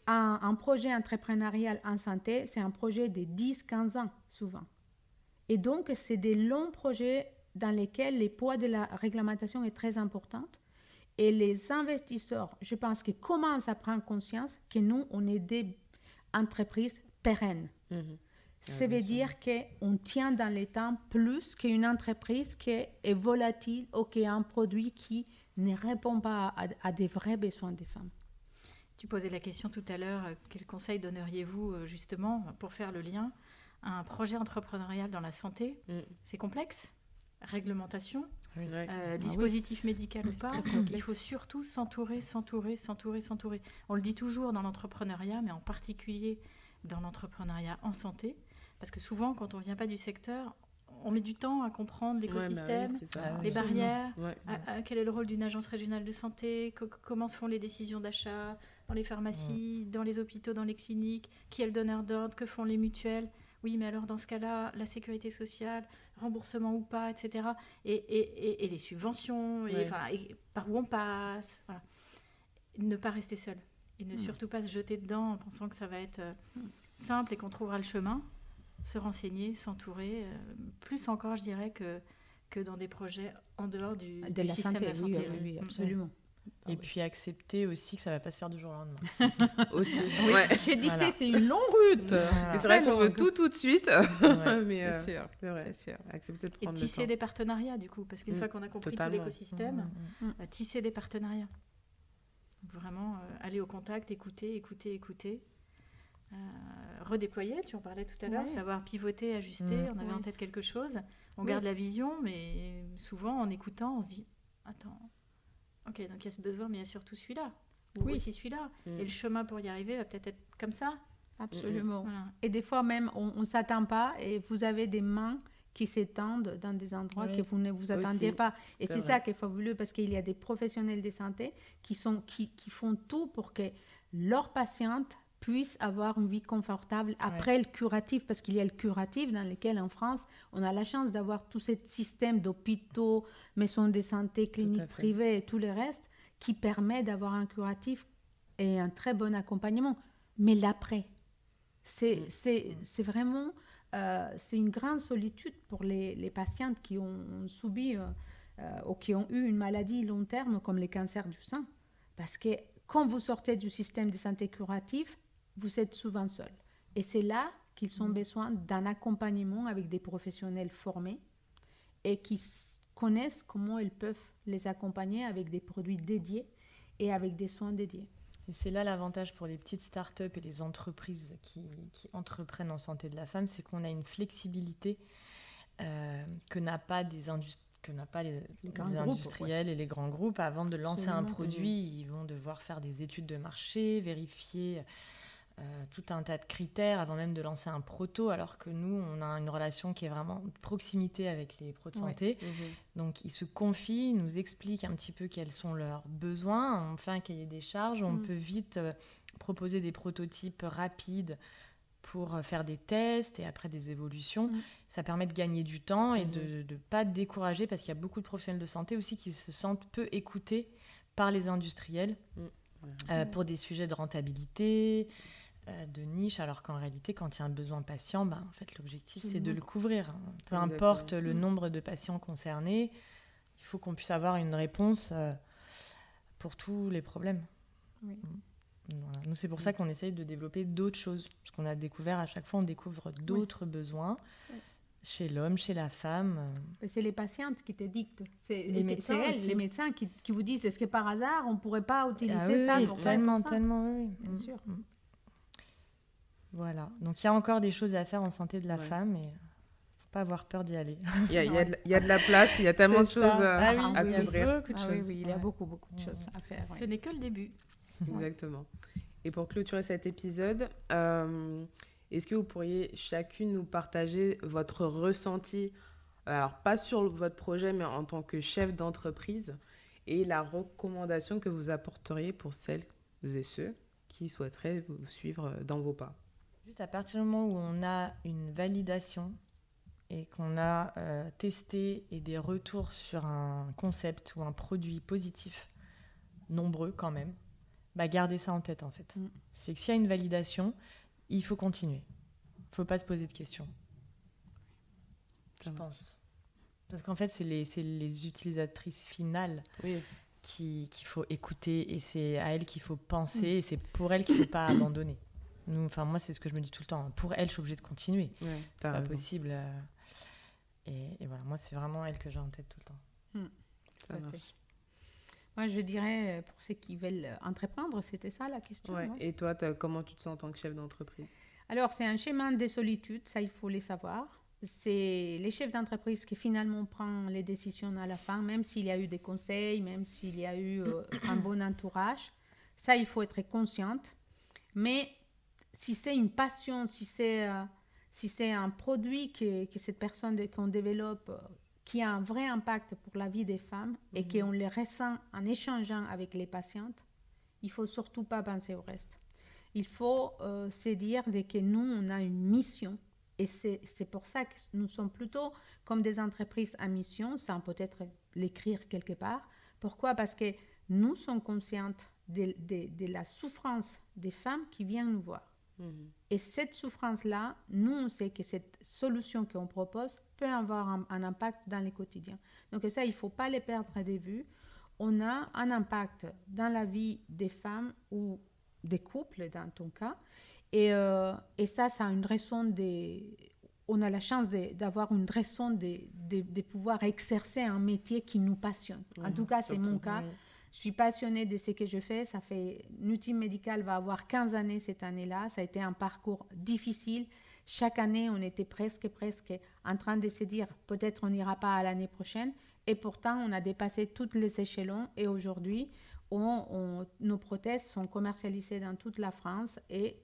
Un projet entrepreneurial en santé, c'est un projet de 10-15 ans, souvent. Et donc, c'est des longs projets dans lesquels le poids de la réglementation est très important. Et les investisseurs, je pense, qu'ils commencent à prendre conscience que nous, on est des entreprises pérennes. Ça veut dire qu'on tient dans les temps plus qu'une entreprise qui est volatile ou qui a un produit qui ne répond pas à des vrais besoins des femmes. Tu posais la question tout à l'heure, quel conseil donneriez-vous justement pour faire le lien? Un projet entrepreneurial dans la santé, c'est complexe? Réglementation, dispositif médical ou pas, il faut surtout s'entourer. On le dit toujours dans l'entrepreneuriat, mais en particulier dans l'entrepreneuriat en santé, parce que souvent, quand on ne vient pas du secteur, on met du temps à comprendre l'écosystème, les barrières, quel est le rôle d'une agence régionale de santé, comment se font les décisions d'achat dans les pharmacies, dans les hôpitaux, dans les cliniques, qui est le donneur d'ordre, que font les mutuelles. Oui, mais alors dans ce cas-là, la sécurité sociale, remboursement ou pas, etc. Et les subventions, et par où on passe. Voilà. Ne pas rester seul. Et ne surtout pas se jeter dedans en pensant que ça va être simple et qu'on trouvera le chemin. Se renseigner, s'entourer, plus encore, je dirais, que dans des projets en dehors du système de la santé. Oui, absolument. Et puis accepter aussi que ça ne va pas se faire du jour au lendemain. Aussi. Je disais, c'est une longue route. C'est vrai qu'on veut tout de suite. Mais c'est sûr. C'est vrai. C'est sûr. Accepter de Et prendre le temps. tisser des partenariats, du coup, parce qu'une fois qu'on a compris tout l'écosystème, tisser des partenariats. Vraiment, aller au contact, écouter. Redéployer, tu en parlais tout à l'heure, savoir pivoter, ajuster, on avait en tête quelque chose, on garde la vision, mais souvent en écoutant, on se dit, attends, ok, donc il y a ce besoin, mais il y a surtout celui-là, ou aussi celui-là, et le chemin pour y arriver va peut-être être comme ça. Absolument. Voilà. Et des fois même, on ne s'attend pas, et vous avez des mains qui s'étendent dans des endroits que vous ne vous attendiez pas. Et c'est ça qui est fabuleux, parce qu'il y a des professionnels de santé qui font tout pour que leurs patientes puissent avoir une vie confortable après le curatif, parce qu'il y a le curatif dans lequel en France, on a la chance d'avoir tout ce système d'hôpitaux, maisons de santé, cliniques privées et tout le reste, qui permet d'avoir un curatif et un très bon accompagnement. Mais l'après, c'est vraiment... c'est une grande solitude pour les patientes qui ont subi ou qui ont eu une maladie long terme comme les cancers du sein. Parce que quand vous sortez du système de santé curatif, vous êtes souvent seul. Et c'est là qu'ils ont besoin d'un accompagnement avec des professionnels formés et qui connaissent comment ils peuvent les accompagner avec des produits dédiés et avec des soins dédiés. Et c'est là l'avantage pour les petites startups et les entreprises qui entreprennent en santé de la femme, c'est qu'on a une flexibilité que n'a pas les industriels et les grands groupes. Avant de lancer un produit, ils vont devoir faire des études de marché, vérifier tout un tas de critères avant même de lancer un proto, alors que nous, on a une relation qui est vraiment de proximité avec les pros de santé. Donc, ils se confient, ils nous expliquent un petit peu quels sont leurs besoins. On fait un cahier des charges, on peut vite proposer des prototypes rapides pour faire des tests et après des évolutions. Ça permet de gagner du temps et de ne pas décourager, parce qu'il y a beaucoup de professionnels de santé aussi qui se sentent peu écoutés par les industriels pour des sujets de rentabilité, de niche, alors qu'en réalité, quand il y a un besoin patient, en fait, l'objectif, c'est de le couvrir. Peu importe le nombre de patients concernés, il faut qu'on puisse avoir une réponse pour tous les problèmes. Voilà. Nous, c'est pour ça qu'on essaye de développer d'autres choses, parce qu'on a découvert, à chaque fois, on découvre d'autres besoins chez l'homme, chez la femme. C'est les patientes qui te dictent. C'est les médecins qui vous disent, est-ce que par hasard, on ne pourrait pas utiliser ça pour tellement, ça Bien sûr. Voilà. Donc, il y a encore des choses à faire en santé de la femme, et il ne faut pas avoir peur d'y aller. Il y a de la place, il y a tellement de choses à couvrir. Il y a beaucoup de choses. Il y a beaucoup de choses à faire. Ce n'est que le début. Exactement. Et pour clôturer cet épisode, est-ce que vous pourriez chacune nous partager votre ressenti, alors pas sur votre projet, mais en tant que chef d'entreprise, et la recommandation que vous apporteriez pour celles et ceux qui souhaiteraient vous suivre dans vos pas. Juste à partir du moment où on a une validation et qu'on a testé et des retours sur un concept ou un produit positif, nombreux quand même, gardez ça en tête en fait. C'est que s'il y a une validation, il faut continuer. Il ne faut pas se poser de questions. Je pense. Parce qu'en fait, c'est les utilisatrices finales qu'il faut écouter et c'est à elles qu'il faut penser et c'est pour elles qu'il ne faut pas abandonner. Moi, c'est ce que je me dis tout le temps. Pour elles, je suis obligée de continuer. C'est pas possible. Et voilà, moi, c'est vraiment elles que j'ai en tête tout le temps. Ça marche. Moi, je dirais, pour ceux qui veulent entreprendre, c'était ça la question. Ouais. Et toi, comment tu te sens en tant que chef d'entreprise? Alors, c'est un chemin de solitude, ça, il faut le savoir. C'est les chefs d'entreprise qui finalement prennent les décisions à la fin, même s'il y a eu des conseils, même s'il y a eu un bon entourage. Ça, il faut être consciente. Mais si c'est une passion, si c'est un produit que cette personne qu'on développe, qui a un vrai impact pour la vie des femmes et qu'on le ressent en échangeant avec les patientes, il ne faut surtout pas penser au reste. Il faut se dire que nous, on a une mission. Et c'est pour ça que nous sommes plutôt comme des entreprises à mission, sans peut-être l'écrire quelque part. Pourquoi? Parce que nous sommes conscientes de la souffrance des femmes qui viennent nous voir. Et cette souffrance-là, nous, on sait que cette solution qu'on propose peut avoir un impact dans le quotidien. Donc ça, il ne faut pas les perdre de vue. On a un impact dans la vie des femmes ou des couples, dans ton cas. Et ça a une raison on a la chance d'avoir une raison de pouvoir exercer un métier qui nous passionne. En tout cas, c'est mon cas. Je suis passionnée de ce que je fais. Ça fait, Nuteam Medical va avoir 15 années cette année-là. Ça a été un parcours difficile. Chaque année, on était presque en train de se dire peut-être on n'ira pas à l'année prochaine. Et pourtant, on a dépassé tous les échelons. Et aujourd'hui, nos prothèses sont commercialisées dans toute la France. Et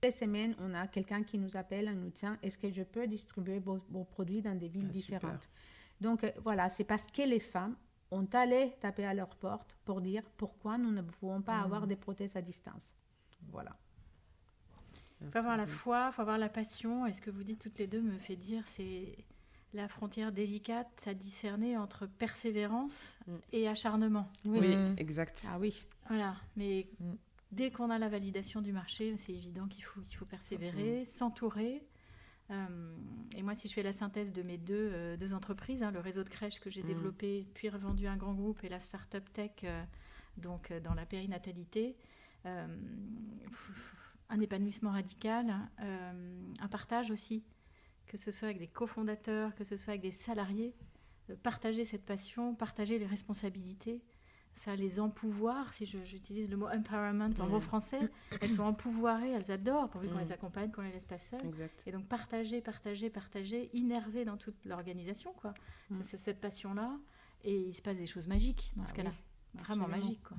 les semaines, on a quelqu'un qui nous appelle en nous disant « Est-ce que je peux distribuer vos produits dans des villes différentes ?» Donc voilà, c'est parce que les femmes ont allé taper à leur porte pour dire pourquoi nous ne pouvons pas avoir des prothèses à distance. Voilà. Il faut avoir la foi, il faut avoir la passion. Et ce que vous dites toutes les deux me fait dire c'est la frontière délicate à discerner entre persévérance et acharnement. Oui, exact. Ah oui. Voilà, mais dès qu'on a la validation du marché, c'est évident qu'il faut persévérer, s'entourer. Et moi, si je fais la synthèse de mes deux entreprises, le réseau de crèches que j'ai développé, puis revendu à un grand groupe, et la start-up tech, donc dans la périnatalité, un épanouissement radical, un partage aussi, que ce soit avec des cofondateurs, que ce soit avec des salariés, partager cette passion, partager les responsabilités. Ça les empouvoir, si j'utilise le mot empowerment en mot français, elles sont empouvoirées, elles adorent, pourvu qu'on les accompagne, qu'on les laisse pas seules. Exact. Et donc partager, innerver dans toute l'organisation, quoi. C'est cette passion-là, et il se passe des choses magiques dans ce cas-là. Oui, vraiment magiques, quoi.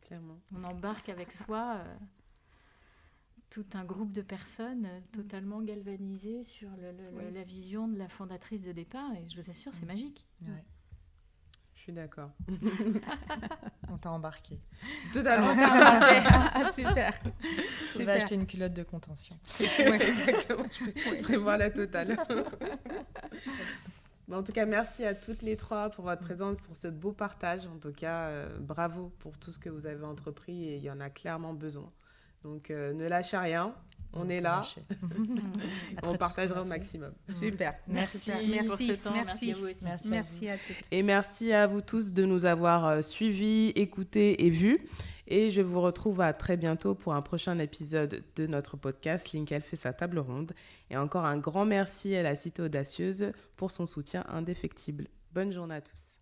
Clairement. On embarque avec soi tout un groupe de personnes totalement galvanisées sur la vision de la fondatrice de départ, et je vous assure, c'est magique. Ouais. Je suis d'accord. On t'a embarqué. Totalement. Super. Tu vas acheter une culotte de contention. Ouais, exactement. Je peux prévoir la totale. En tout cas, merci à toutes les trois pour votre présence, pour ce beau partage. En tout cas, bravo pour tout ce que vous avez entrepris et il y en a clairement besoin. Donc, ne lâchez rien. On est là. On partagera au maximum. Super. Merci pour ce temps. Merci à vous aussi. Merci à toutes. Et merci à vous tous de nous avoir suivis, écoutés et vus. Et je vous retrouve à très bientôt pour un prochain épisode de notre podcast Linkel fait sa table ronde. Et encore un grand merci à la Cité Audacieuse pour son soutien indéfectible. Bonne journée à tous.